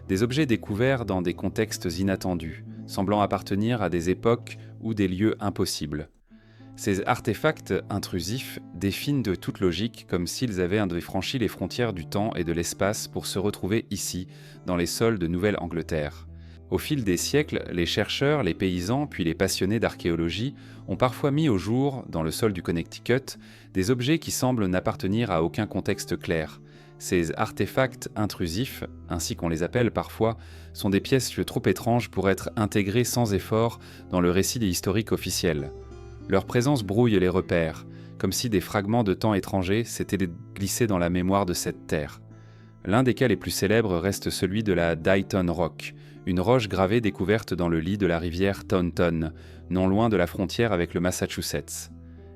Des objets découverts dans des contextes inattendus, semblant appartenir à des époques ou des lieux impossibles. Ces artefacts intrusifs définent de toute logique comme s'ils avaient franchi les frontières du temps et de l'espace pour se retrouver ici, dans les sols de Nouvelle-Angleterre. Au fil des siècles, les chercheurs, les paysans, puis les passionnés d'archéologie ont parfois mis au jour, dans le sol du Connecticut, des objets qui semblent n'appartenir à aucun contexte clair. Ces artefacts intrusifs, ainsi qu'on les appelle parfois, sont des pièces trop étranges pour être intégrées sans effort dans le récit historique officiel. Leur présence brouille les repères, comme si des fragments de temps étrangers s'étaient glissés dans la mémoire de cette terre. L'un des cas les plus célèbres reste celui de la Dighton Rock, une roche gravée découverte dans le lit de la rivière Taunton, non loin de la frontière avec le Massachusetts.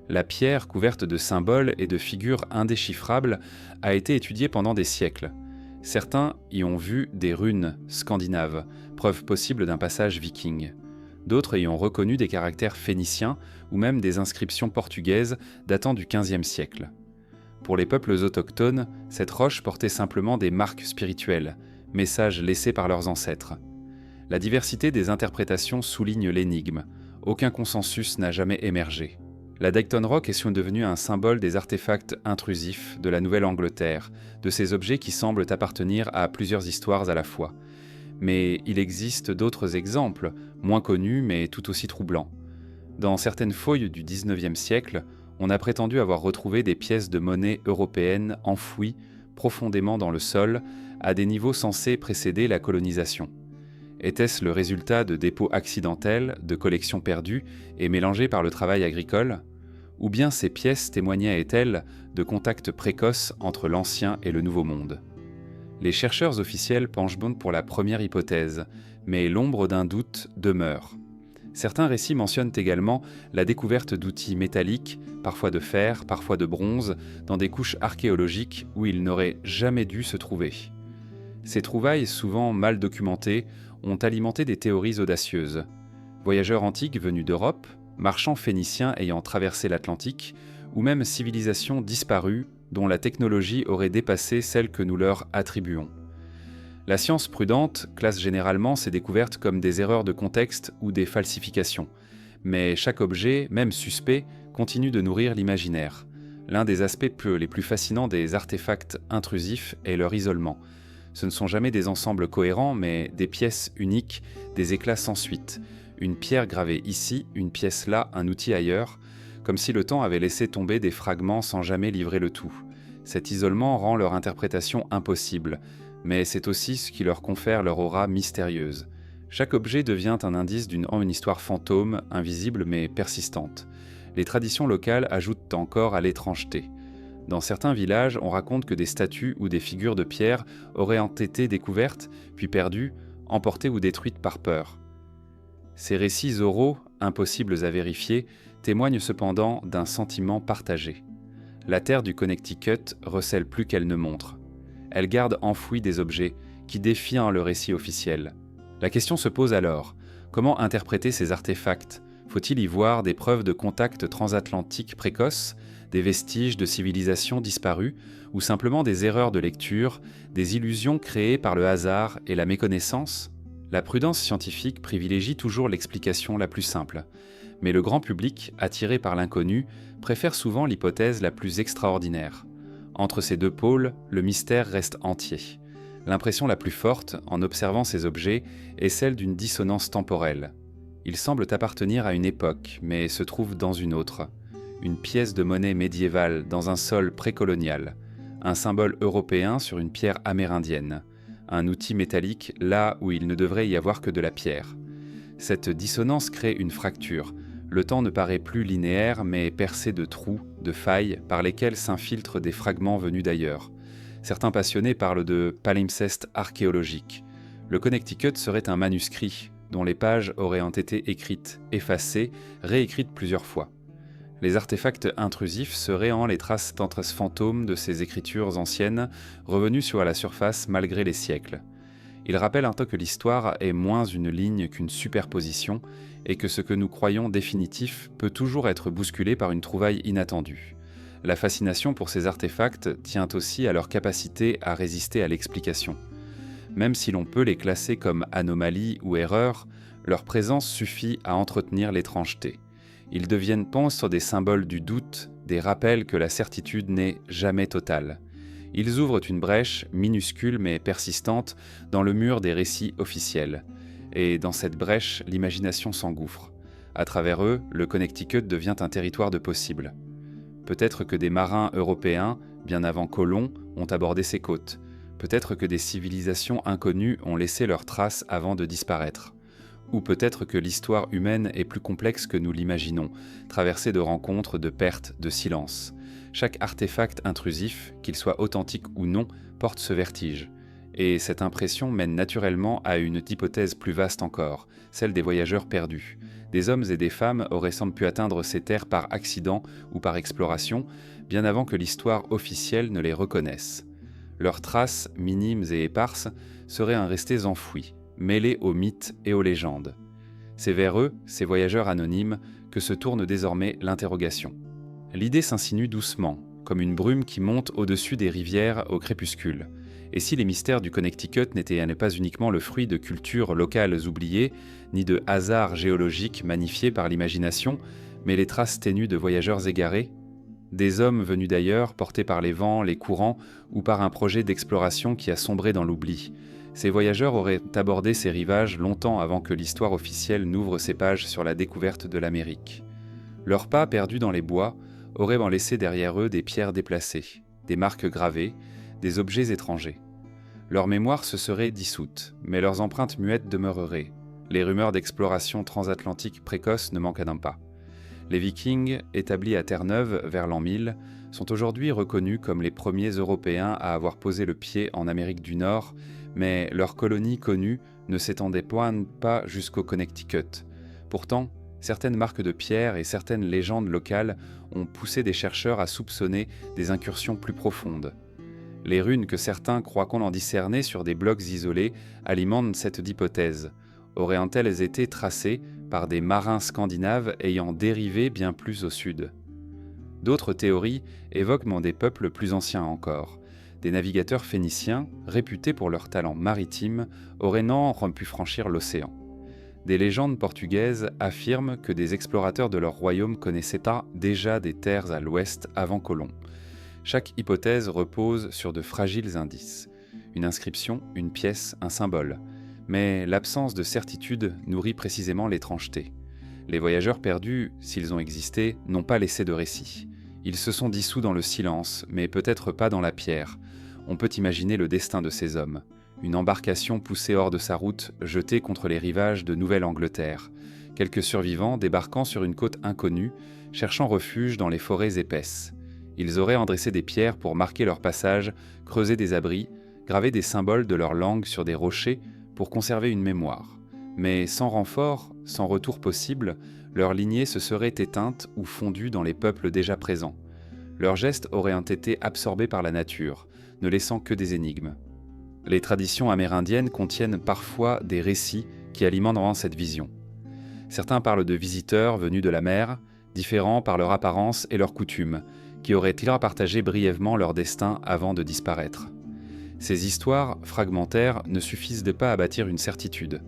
La pierre, couverte de symboles et de figures indéchiffrables, a été étudiée pendant des siècles. Certains y ont vu des runes scandinaves, preuve possible d'un passage viking. D'autres y ont reconnu des caractères phéniciens ou même des inscriptions portugaises datant du XVe siècle. Pour les peuples autochtones, cette roche portait simplement des marques spirituelles, messages laissés par leurs ancêtres. La diversité des interprétations souligne l'énigme. Aucun consensus n'a jamais émergé. La Dighton Rock est devenue un symbole des artefacts intrusifs de la Nouvelle-Angleterre, de ces objets qui semblent appartenir à plusieurs histoires à la fois. Mais il existe d'autres exemples, moins connus mais tout aussi troublants. Dans certaines fouilles du XIXe siècle, on a prétendu avoir retrouvé des pièces de monnaie européennes enfouies profondément dans le sol, à des niveaux censés précéder la colonisation. Était-ce le résultat de dépôts accidentels, de collections perdues et mélangées par le travail agricole? Ou bien ces pièces témoignaient-elles de contacts précoces entre l'ancien et le nouveau monde? Les chercheurs officiels penchent pour la première hypothèse, mais l'ombre d'un doute demeure. Certains récits mentionnent également la découverte d'outils métalliques, parfois de fer, parfois de bronze, dans des couches archéologiques où ils n'auraient jamais dû se trouver. Ces trouvailles, souvent mal documentées, ont alimenté des théories audacieuses. Voyageurs antiques venus d'Europe, marchands phéniciens ayant traversé l'Atlantique, ou même civilisations disparues dont la technologie aurait dépassé celle que nous leur attribuons. La science prudente classe généralement ces découvertes comme des erreurs de contexte ou des falsifications, mais chaque objet, même suspect, continue de nourrir l'imaginaire. L'un des aspects les plus fascinants des artefacts intrusifs est leur isolement. Ce ne sont jamais des ensembles cohérents, mais des pièces uniques, des éclats sans suite. Une pierre gravée ici, une pièce là, un outil ailleurs, comme si le temps avait laissé tomber des fragments sans jamais livrer le tout. Cet isolement rend leur interprétation impossible, mais c'est aussi ce qui leur confère leur aura mystérieuse. Chaque objet devient un indice d'une histoire fantôme, invisible mais persistante. Les traditions locales ajoutent encore à l'étrangeté. Dans certains villages, on raconte que des statues ou des figures de pierre auraient été découvertes, puis perdues, emportées ou détruites par peur. Ces récits oraux, impossibles à vérifier, témoignent cependant d'un sentiment partagé. La terre du Connecticut recèle plus qu'elle ne montre. Elle garde enfouis des objets qui défient le récit officiel. La question se pose alors, comment interpréter ces artefacts ? Faut-il y voir des preuves de contact transatlantique précoces, des vestiges de civilisations disparues, ou simplement des erreurs de lecture, des illusions créées par le hasard et la méconnaissance ? La prudence scientifique privilégie toujours l'explication la plus simple, mais le grand public, attiré par l'inconnu, préfère souvent l'hypothèse la plus extraordinaire. Entre ces deux pôles, le mystère reste entier. L'impression la plus forte, en observant ces objets, est celle d'une dissonance temporelle. Ils semblent appartenir à une époque, mais se trouvent dans une autre. Une pièce de monnaie médiévale dans un sol précolonial, un symbole européen sur une pierre amérindienne, un outil métallique là où il ne devrait y avoir que de la pierre. Cette dissonance crée une fracture. Le temps ne paraît plus linéaire, mais percé de trous, de failles, par lesquelles s'infiltrent des fragments venus d'ailleurs. Certains passionnés parlent de palimpseste archéologique. Le Connecticut serait un manuscrit, dont les pages auraient été écrites, effacées, réécrites plusieurs fois. Les artefacts intrusifs seraient les traces fantômes de ces écritures anciennes, revenues sur la surface malgré les siècles. Ils rappellent un peu que l'histoire est moins une ligne qu'une superposition, et que ce que nous croyons définitif peut toujours être bousculé par une trouvaille inattendue. La fascination pour ces artefacts tient aussi à leur capacité à résister à l'explication. Même si l'on peut les classer comme anomalies ou erreurs, leur présence suffit à entretenir l'étrangeté. Ils deviennent sur des symboles du doute, des rappels que la certitude n'est jamais totale. Ils ouvrent une brèche, minuscule mais persistante, dans le mur des récits officiels. Et dans cette brèche, l'imagination s'engouffre. À travers eux, le Connecticut devient un territoire de possibles. Peut-être que des marins européens, bien avant Colomb, ont abordé ces côtes. Peut-être que des civilisations inconnues ont laissé leurs traces avant de disparaître. Ou peut-être que l'histoire humaine est plus complexe que nous l'imaginons, traversée de rencontres, de pertes, de silences. Chaque artefact intrusif, qu'il soit authentique ou non, porte ce vertige. Et cette impression mène naturellement à une hypothèse plus vaste encore, celle des voyageurs perdus. Des hommes et des femmes auraient sans pu atteindre ces terres par accident ou par exploration, bien avant que l'histoire officielle ne les reconnaisse. Leurs traces, minimes et éparses, seraient restées enfouies, mêlées aux mythes et aux légendes. C'est vers eux, ces voyageurs anonymes, que se tourne désormais l'interrogation. L'idée s'insinue doucement, comme une brume qui monte au-dessus des rivières au crépuscule. Et si les mystères du Connecticut n'étaient pas uniquement le fruit de cultures locales oubliées, ni de hasards géologiques magnifiés par l'imagination, mais les traces ténues de voyageurs égarés, des hommes venus d'ailleurs, portés par les vents, les courants, ou par un projet d'exploration qui a sombré dans l'oubli. Ces voyageurs auraient abordé ces rivages longtemps avant que l'histoire officielle n'ouvre ses pages sur la découverte de l'Amérique. Leurs pas perdus dans les bois auraient laissé derrière eux des pierres déplacées, des marques gravées, des objets étrangers. Leur mémoire se serait dissoute, mais leurs empreintes muettes demeureraient. Les rumeurs d'exploration transatlantique précoce ne manquent pas. Les Vikings, établis à Terre-Neuve vers l'an 1000, sont aujourd'hui reconnus comme les premiers Européens à avoir posé le pied en Amérique du Nord, mais leur colonie connue ne s'étendait pas jusqu'au Connecticut. Pourtant, certaines marques de pierre et certaines légendes locales ont poussé des chercheurs à soupçonner des incursions plus profondes. Les runes que certains croient qu'on en discerner sur des blocs isolés alimentent cette hypothèse. Auraient-elles été tracées par des marins scandinaves ayant dérivé bien plus au sud? D'autres théories évoquent des peuples plus anciens encore. Des navigateurs phéniciens, réputés pour leur talent maritime, auraient pu franchir l'océan. Des légendes portugaises affirment que des explorateurs de leur royaume connaissaient déjà des terres à l'ouest avant Colomb. Chaque hypothèse repose sur de fragiles indices. Une inscription, une pièce, un symbole. Mais l'absence de certitude nourrit précisément l'étrangeté. Les voyageurs perdus, s'ils ont existé, n'ont pas laissé de récit. Ils se sont dissous dans le silence, mais peut-être pas dans la pierre. On peut imaginer le destin de ces hommes. Une embarcation poussée hors de sa route, jetée contre les rivages de Nouvelle-Angleterre. Quelques survivants débarquant sur une côte inconnue, cherchant refuge dans les forêts épaisses. Ils auraient endressé des pierres pour marquer leur passage, creusé des abris, gravé des symboles de leur langue sur des rochers pour conserver une mémoire. Mais sans renfort, sans retour possible, leur lignée se serait éteinte ou fondue dans les peuples déjà présents. Leurs gestes auraient été absorbés par la nature, ne laissant que des énigmes. Les traditions amérindiennes contiennent parfois des récits qui alimentent cette vision. Certains parlent de visiteurs venus de la mer, différents par leur apparence et leurs coutumes, qui auraient-ils partagé brièvement leur destin avant de disparaître. Ces histoires fragmentaires ne suffisent pas à bâtir une certitude,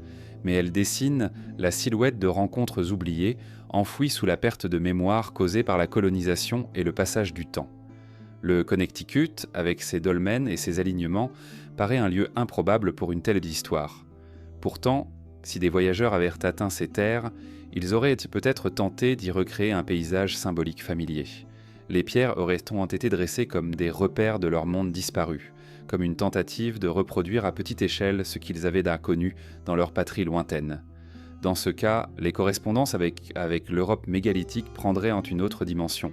mais elles dessinent la silhouette de rencontres oubliées, enfouies sous la perte de mémoire causée par la colonisation et le passage du temps. Le Connecticut, avec ses dolmens et ses alignements, paraît un lieu improbable pour une telle histoire. Pourtant, si des voyageurs avaient atteint ces terres, ils auraient peut-être tenté d'y recréer un paysage symbolique familier. Les pierres auraient-elles été dressées comme des repères de leur monde disparu, comme une tentative de reproduire à petite échelle ce qu'ils avaient d'inconnu dans leur patrie lointaine. Dans ce cas, les correspondances avec l'Europe mégalithique prendraient une autre dimension.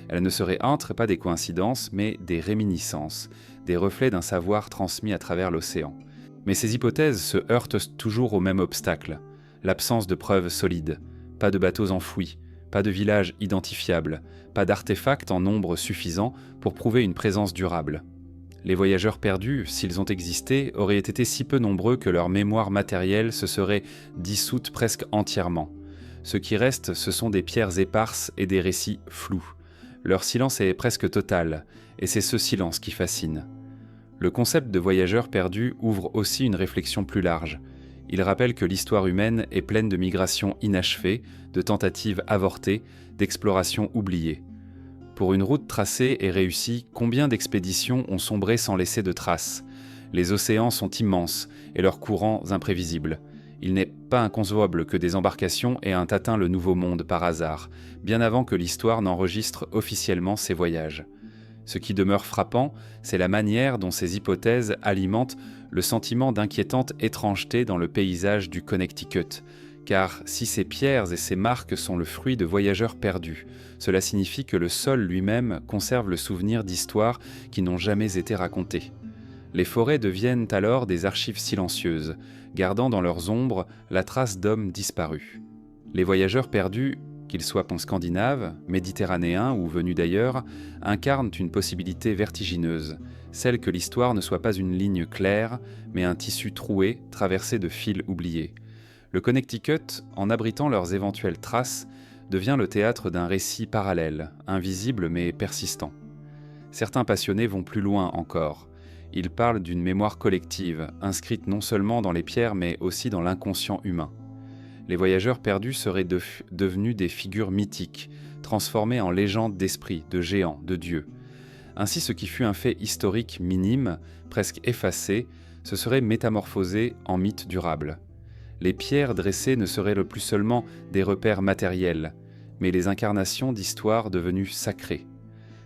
Elles ne seraient pas des coïncidences, mais des réminiscences, des reflets d'un savoir transmis à travers l'océan. Mais ces hypothèses se heurtent toujours au même obstacle, l'absence de preuves solides, pas de bateaux enfouis, pas de villages identifiables, pas d'artefacts en nombre suffisant pour prouver une présence durable. Les voyageurs perdus, s'ils ont existé, auraient été si peu nombreux que leur mémoire matérielle se serait dissoute presque entièrement. Ce qui reste, ce sont des pierres éparses et des récits flous. Leur silence est presque total, et c'est ce silence qui fascine. Le concept de voyageurs perdus ouvre aussi une réflexion plus large. Il rappelle que l'histoire humaine est pleine de migrations inachevées, de tentatives avortées, d'explorations oubliées. Pour une route tracée et réussie, combien d'expéditions ont sombré sans laisser de traces? Les océans sont immenses et leurs courants imprévisibles. Il n'est pas inconcevable que des embarcations aient atteint le Nouveau Monde par hasard, bien avant que l'histoire n'enregistre officiellement ces voyages. Ce qui demeure frappant, c'est la manière dont ces hypothèses alimentent le sentiment d'inquiétante étrangeté dans le paysage du Connecticut. Car si ces pierres et ces marques sont le fruit de voyageurs perdus, cela signifie que le sol lui-même conserve le souvenir d'histoires qui n'ont jamais été racontées. Les forêts deviennent alors des archives silencieuses, gardant dans leurs ombres la trace d'hommes disparus. Les voyageurs perdus, qu'ils soient scandinaves, méditerranéens ou venus d'ailleurs, incarnent une possibilité vertigineuse, celle que l'histoire ne soit pas une ligne claire, mais un tissu troué traversé de fils oubliés. Le Connecticut, en abritant leurs éventuelles traces, devient le théâtre d'un récit parallèle, invisible mais persistant. Certains passionnés vont plus loin encore. Ils parlent d'une mémoire collective, inscrite non seulement dans les pierres mais aussi dans l'inconscient humain. Les voyageurs perdus seraient devenus des figures mythiques, transformées en légendes d'esprits, de géants, de dieux. Ainsi, ce qui fut un fait historique minime, presque effacé, se serait métamorphosé en mythe durable. Les pierres dressées ne seraient le plus seulement des repères matériels, mais les incarnations d'histoires devenues sacrées.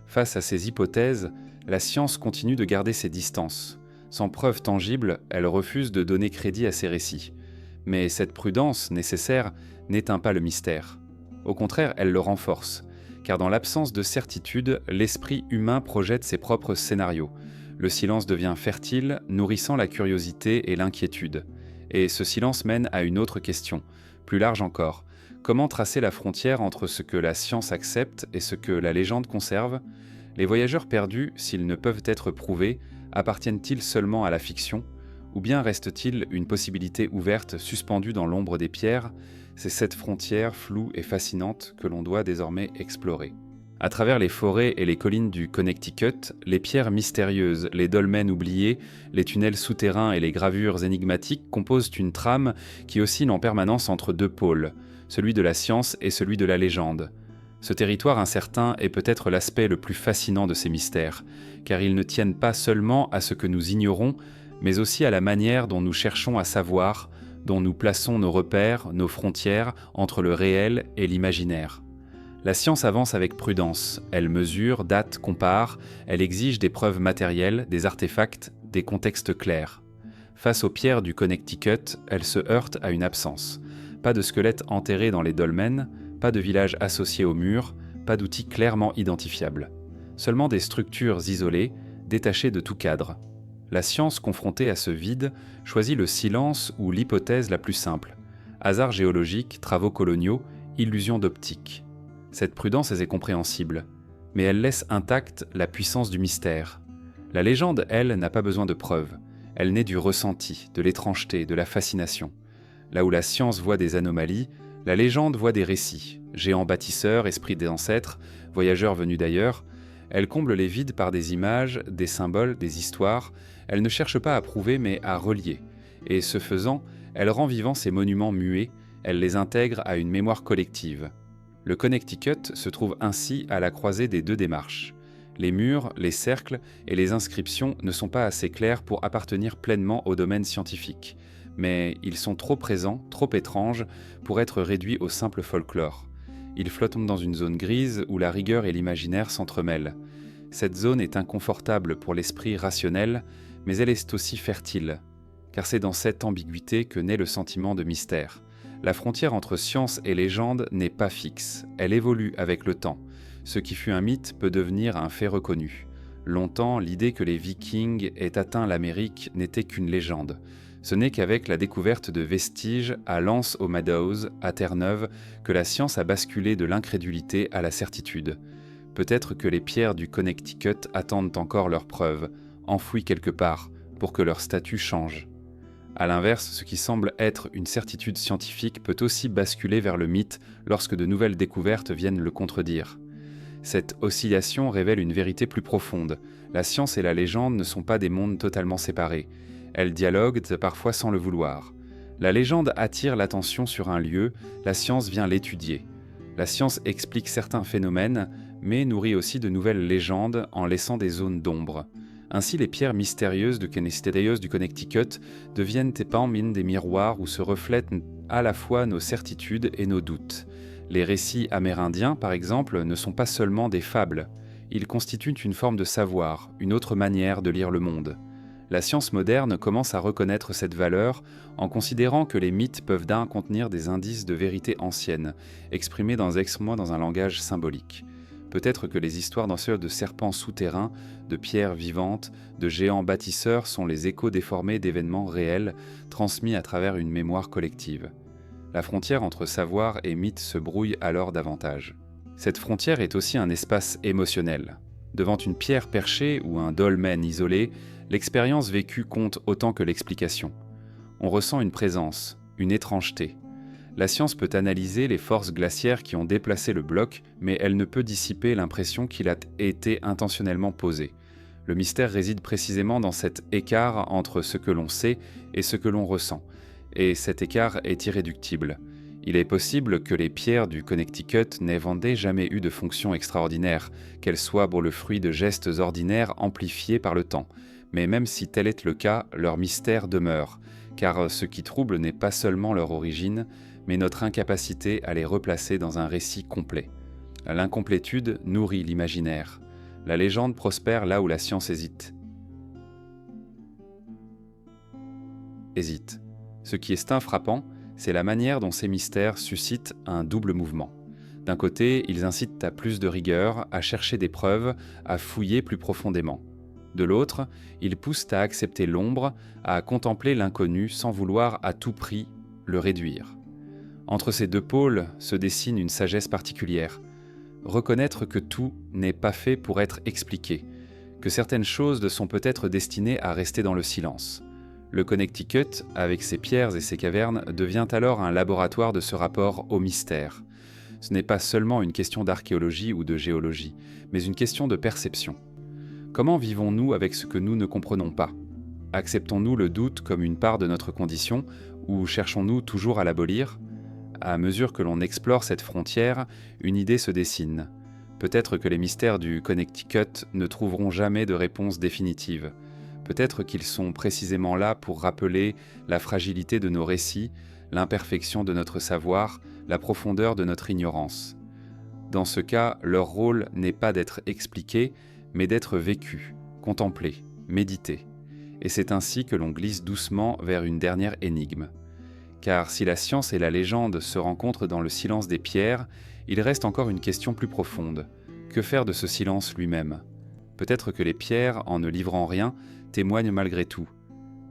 Face à ces hypothèses, la science continue de garder ses distances. Sans preuve tangible, elle refuse de donner crédit à ces récits. Mais cette prudence nécessaire n'éteint pas le mystère. Au contraire, elle le renforce, car dans l'absence de certitude, l'esprit humain projette ses propres scénarios. Le silence devient fertile, nourrissant la curiosité et l'inquiétude. Et ce silence mène à une autre question, plus large encore. Comment tracer la frontière entre ce que la science accepte et ce que la légende conserve? Les voyageurs perdus, s'ils ne peuvent être prouvés, appartiennent-ils seulement à la fiction? Ou bien reste-t-il une possibilité ouverte, suspendue dans l'ombre des pierres? C'est cette frontière floue et fascinante que l'on doit désormais explorer. À travers les forêts et les collines du Connecticut, les pierres mystérieuses, les dolmens oubliés, les tunnels souterrains et les gravures énigmatiques composent une trame qui oscille en permanence entre deux pôles, celui de la science et celui de la légende. Ce territoire incertain est peut-être l'aspect le plus fascinant de ces mystères, car ils ne tiennent pas seulement à ce que nous ignorons, mais aussi à la manière dont nous cherchons à savoir, dont nous plaçons nos repères, nos frontières entre le réel et l'imaginaire. La science avance avec prudence, elle mesure, date, compare, elle exige des preuves matérielles, des artefacts, des contextes clairs. Face aux pierres du Connecticut, elle se heurte à une absence. Pas de squelettes enterrés dans les dolmens, pas de villages associés aux murs, pas d'outils clairement identifiables. Seulement des structures isolées, détachées de tout cadre. La science, confrontée à ce vide, choisit le silence ou l'hypothèse la plus simple. Hasard géologique, travaux coloniaux, illusions d'optique. Cette prudence est compréhensible, mais elle laisse intacte la puissance du mystère. La légende, elle, n'a pas besoin de preuves. Elle naît du ressenti, de l'étrangeté, de la fascination. Là où la science voit des anomalies, la légende voit des récits. Géants bâtisseurs, esprits des ancêtres, voyageurs venus d'ailleurs. Elle comble les vides par des images, des symboles, des histoires. Elle ne cherche pas à prouver, mais à relier. Et ce faisant, elle rend vivants ces monuments muets, elle les intègre à une mémoire collective. Le Connecticut se trouve ainsi à la croisée des deux démarches. Les murs, les cercles et les inscriptions ne sont pas assez clairs pour appartenir pleinement au domaine scientifique, mais ils sont trop présents, trop étranges pour être réduits au simple folklore. Ils flottent dans une zone grise où la rigueur et l'imaginaire s'entremêlent. Cette zone est inconfortable pour l'esprit rationnel, mais elle est aussi fertile, car c'est dans cette ambiguïté que naît le sentiment de mystère. La frontière entre science et légende n'est pas fixe, elle évolue avec le temps. Ce qui fut un mythe peut devenir un fait reconnu. Longtemps, l'idée que les Vikings aient atteint l'Amérique n'était qu'une légende. Ce n'est qu'avec la découverte de vestiges à Lance aux Meadows, à Terre-Neuve, que la science a basculé de l'incrédulité à la certitude. Peut-être que les pierres du Connecticut attendent encore leurs preuves, enfouies quelque part, pour que leur statut change. A l'inverse, ce qui semble être une certitude scientifique peut aussi basculer vers le mythe lorsque de nouvelles découvertes viennent le contredire. Cette oscillation révèle une vérité plus profonde. La science et la légende ne sont pas des mondes totalement séparés. Elles dialoguent parfois sans le vouloir. La légende attire l'attention sur un lieu, la science vient l'étudier. La science explique certains phénomènes, mais nourrit aussi de nouvelles légendes en laissant des zones d'ombre. Ainsi, les pierres mystérieuses du Connecticut deviennent des miroirs où se reflètent à la fois nos certitudes et nos doutes. Les récits amérindiens, par exemple, ne sont pas seulement des fables. Ils constituent une forme de savoir, une autre manière de lire le monde. La science moderne commence à reconnaître cette valeur en considérant que les mythes peuvent contenir des indices de vérité ancienne, exprimés dans un langage symbolique. Peut-être que les histoires de serpents souterrains, de pierres vivantes, de géants bâtisseurs sont les échos déformés d'événements réels transmis à travers une mémoire collective. La frontière entre savoir et mythe se brouille alors davantage. Cette frontière est aussi un espace émotionnel. Devant une pierre perchée ou un dolmen isolé, l'expérience vécue compte autant que l'explication. On ressent une présence, une étrangeté. La science peut analyser les forces glaciaires qui ont déplacé le bloc, mais elle ne peut dissiper l'impression qu'il a été intentionnellement posé. Le mystère réside précisément dans cet écart entre ce que l'on sait et ce que l'on ressent, et cet écart est irréductible. Il est possible que les pierres du Connecticut n'aient jamais eu de fonction extraordinaire, qu'elles soient le fruit de gestes ordinaires amplifiés par le temps. Mais même si tel est le cas, leur mystère demeure, car ce qui trouble n'est pas seulement leur origine, mais notre incapacité à les replacer dans un récit complet. L'incomplétude nourrit l'imaginaire. La légende prospère là où la science hésite. Ce qui est frappant, c'est la manière dont ces mystères suscitent un double mouvement. D'un côté, ils incitent à plus de rigueur, à chercher des preuves, à fouiller plus profondément. De l'autre, ils poussent à accepter l'ombre, à contempler l'inconnu sans vouloir à tout prix le réduire. Entre ces deux pôles se dessine une sagesse particulière. Reconnaître que tout n'est pas fait pour être expliqué, que certaines choses sont peut-être destinées à rester dans le silence. Le Connecticut, avec ses pierres et ses cavernes, devient alors un laboratoire de ce rapport au mystère. Ce n'est pas seulement une question d'archéologie ou de géologie, mais une question de perception. Comment vivons-nous avec ce que nous ne comprenons pas ? Acceptons-nous le doute comme une part de notre condition, ou cherchons-nous toujours à l'abolir ? À mesure que l'on explore cette frontière, une idée se dessine. Peut-être que les mystères du Connecticut ne trouveront jamais de réponse définitive. Peut-être qu'ils sont précisément là pour rappeler la fragilité de nos récits, l'imperfection de notre savoir, la profondeur de notre ignorance. Dans ce cas, leur rôle n'est pas d'être expliqué, mais d'être vécu, contemplé, médité. Et c'est ainsi que l'on glisse doucement vers une dernière énigme. Car si la science et la légende se rencontrent dans le silence des pierres, il reste encore une question plus profonde. Que faire de ce silence lui-même ? Peut-être que les pierres, en ne livrant rien, témoignent malgré tout.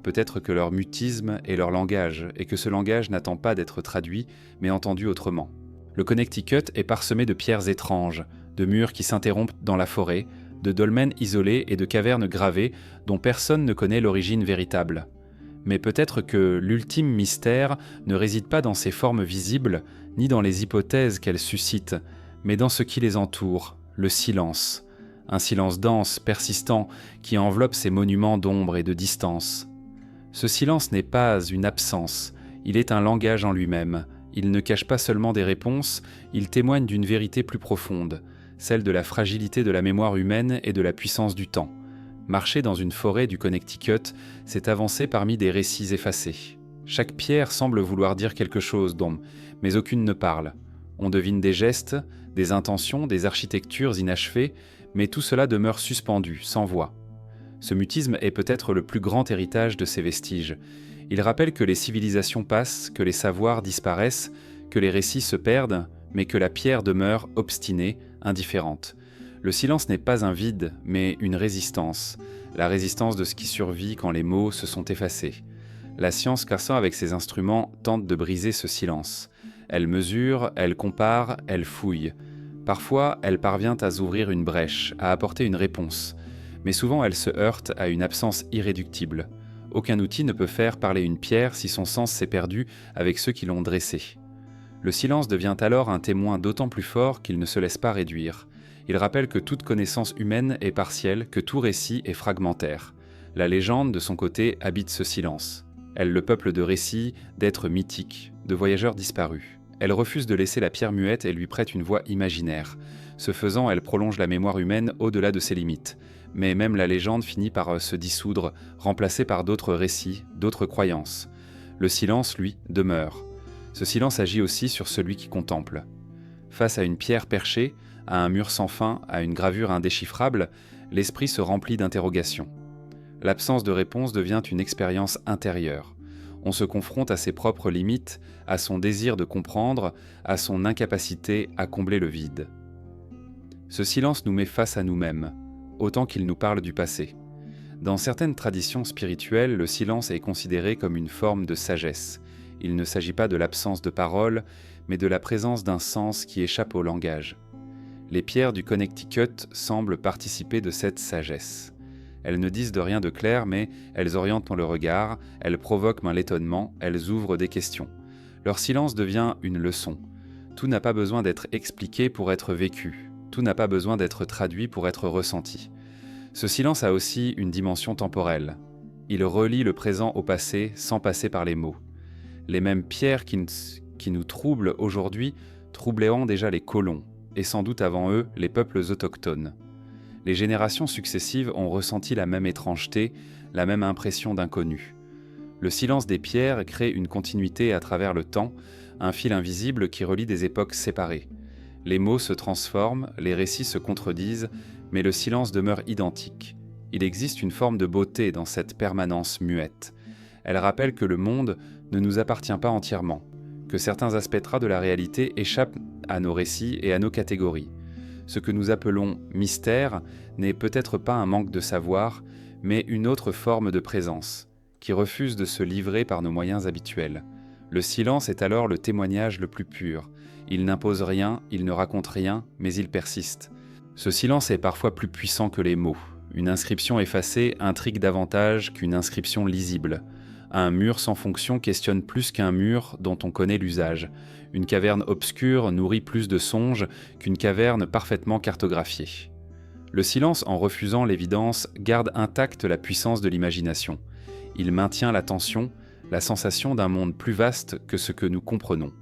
Peut-être que leur mutisme est leur langage, et que ce langage n'attend pas d'être traduit, mais entendu autrement. Le Connecticut est parsemé de pierres étranges, de murs qui s'interrompent dans la forêt, de dolmens isolés et de cavernes gravées dont personne ne connaît l'origine véritable. Mais peut-être que l'ultime mystère ne réside pas dans ces formes visibles, ni dans les hypothèses qu'elles suscitent, mais dans ce qui les entoure, le silence. Un silence dense, persistant, qui enveloppe ces monuments d'ombre et de distance. Ce silence n'est pas une absence, il est un langage en lui-même. Il ne cache pas seulement des réponses, il témoigne d'une vérité plus profonde, celle de la fragilité de la mémoire humaine et de la puissance du temps. Marcher dans une forêt du Connecticut, c'est avancer parmi des récits effacés. Chaque pierre semble vouloir dire quelque chose, mais aucune ne parle. On devine des gestes, des intentions, des architectures inachevées, mais tout cela demeure suspendu, sans voix. Ce mutisme est peut-être le plus grand héritage de ces vestiges. Il rappelle que les civilisations passent, que les savoirs disparaissent, que les récits se perdent, mais que la pierre demeure obstinée, indifférente. Le silence n'est pas un vide, mais une résistance. La résistance de ce qui survit quand les mots se sont effacés. La science, cassant avec ses instruments, tente de briser ce silence. Elle mesure, elle compare, elle fouille. Parfois, elle parvient à ouvrir une brèche, à apporter une réponse. Mais souvent, elle se heurte à une absence irréductible. Aucun outil ne peut faire parler une pierre si son sens s'est perdu avec ceux qui l'ont dressée. Le silence devient alors un témoin d'autant plus fort qu'il ne se laisse pas réduire. Il rappelle que toute connaissance humaine est partielle, que tout récit est fragmentaire. La légende, de son côté, habite ce silence. Elle le peuple de récits, d'êtres mythiques, de voyageurs disparus. Elle refuse de laisser la pierre muette et lui prête une voix imaginaire. Ce faisant, elle prolonge la mémoire humaine au-delà de ses limites. Mais même la légende finit par se dissoudre, remplacée par d'autres récits, d'autres croyances. Le silence, lui, demeure. Ce silence agit aussi sur celui qui contemple. Face à une pierre perchée, à un mur sans fin, à une gravure indéchiffrable, l'esprit se remplit d'interrogations. L'absence de réponse devient une expérience intérieure. On se confronte à ses propres limites, à son désir de comprendre, à son incapacité à combler le vide. Ce silence nous met face à nous-mêmes, autant qu'il nous parle du passé. Dans certaines traditions spirituelles, le silence est considéré comme une forme de sagesse. Il ne s'agit pas de l'absence de parole, mais de la présence d'un sens qui échappe au langage. Les pierres du Connecticut semblent participer de cette sagesse. Elles ne disent de rien de clair, mais elles orientent le regard, elles provoquent l'étonnement, elles ouvrent des questions. Leur silence devient une leçon. Tout n'a pas besoin d'être expliqué pour être vécu. Tout n'a pas besoin d'être traduit pour être ressenti. Ce silence a aussi une dimension temporelle. Il relie le présent au passé sans passer par les mots. Les mêmes pierres qui nous troublent aujourd'hui troubleront déjà les colons, et sans doute avant eux les peuples autochtones. Les générations successives ont ressenti la même étrangeté, la même impression d'inconnu. Le silence des pierres crée une continuité à travers le temps, un fil invisible qui relie des époques séparées. Les mots se transforment, les récits se contredisent, mais le silence demeure identique. Il existe une forme de beauté dans cette permanence muette. Elle rappelle que le monde ne nous appartient pas entièrement, que certains aspects de la réalité échappent à nos récits et à nos catégories. Ce que nous appelons mystère n'est peut-être pas un manque de savoir, mais une autre forme de présence, qui refuse de se livrer par nos moyens habituels. Le silence est alors le témoignage le plus pur. Il n'impose rien, il ne raconte rien, mais il persiste. Ce silence est parfois plus puissant que les mots. Une inscription effacée intrigue davantage qu'une inscription lisible. Un mur sans fonction questionne plus qu'un mur dont on connaît l'usage. Une caverne obscure nourrit plus de songes qu'une caverne parfaitement cartographiée. Le silence, en refusant l'évidence, garde intacte la puissance de l'imagination. Il maintient l'attention, la sensation d'un monde plus vaste que ce que nous comprenons.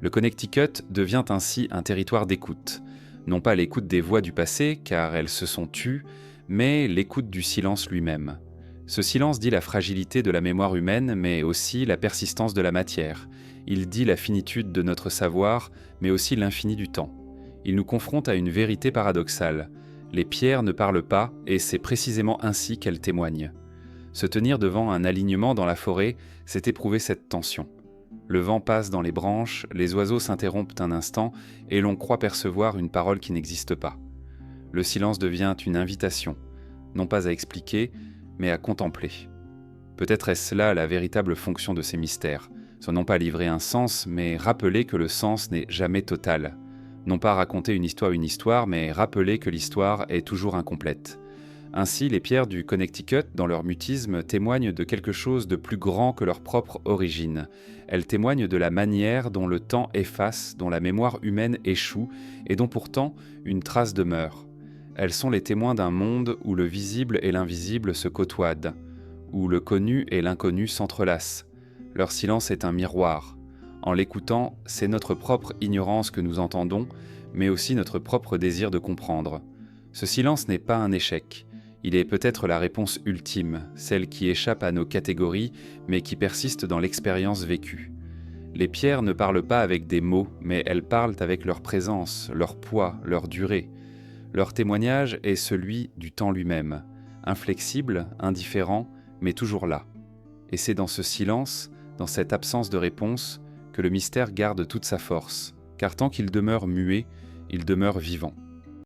Le Connecticut devient ainsi un territoire d'écoute. Non pas l'écoute des voix du passé, car elles se sont tues, mais l'écoute du silence lui-même. Ce silence dit la fragilité de la mémoire humaine, mais aussi la persistance de la matière. Il dit la finitude de notre savoir, mais aussi l'infini du temps. Il nous confronte à une vérité paradoxale. Les pierres ne parlent pas, et c'est précisément ainsi qu'elles témoignent. Se tenir devant un alignement dans la forêt, c'est éprouver cette tension. Le vent passe dans les branches, les oiseaux s'interrompent un instant, et l'on croit percevoir une parole qui n'existe pas. Le silence devient une invitation, non pas à expliquer, mais à contempler. Peut-être est-ce là la véritable fonction de ces mystères, soit non pas livrer un sens, mais rappeler que le sens n'est jamais total. Non pas raconter une histoire, mais rappeler que l'histoire est toujours incomplète. Ainsi, les pierres du Connecticut, dans leur mutisme, témoignent de quelque chose de plus grand que leur propre origine. Elles témoignent de la manière dont le temps efface, dont la mémoire humaine échoue, et dont pourtant une trace demeure. Elles sont les témoins d'un monde où le visible et l'invisible se côtoient, où le connu et l'inconnu s'entrelacent. Leur silence est un miroir. En l'écoutant, c'est notre propre ignorance que nous entendons, mais aussi notre propre désir de comprendre. Ce silence n'est pas un échec. Il est peut-être la réponse ultime, celle qui échappe à nos catégories, mais qui persiste dans l'expérience vécue. Les pierres ne parlent pas avec des mots, mais elles parlent avec leur présence, leur poids, leur durée. Leur témoignage est celui du temps lui-même, inflexible, indifférent, mais toujours là. Et c'est dans ce silence, dans cette absence de réponse, que le mystère garde toute sa force, car tant qu'il demeure muet, il demeure vivant.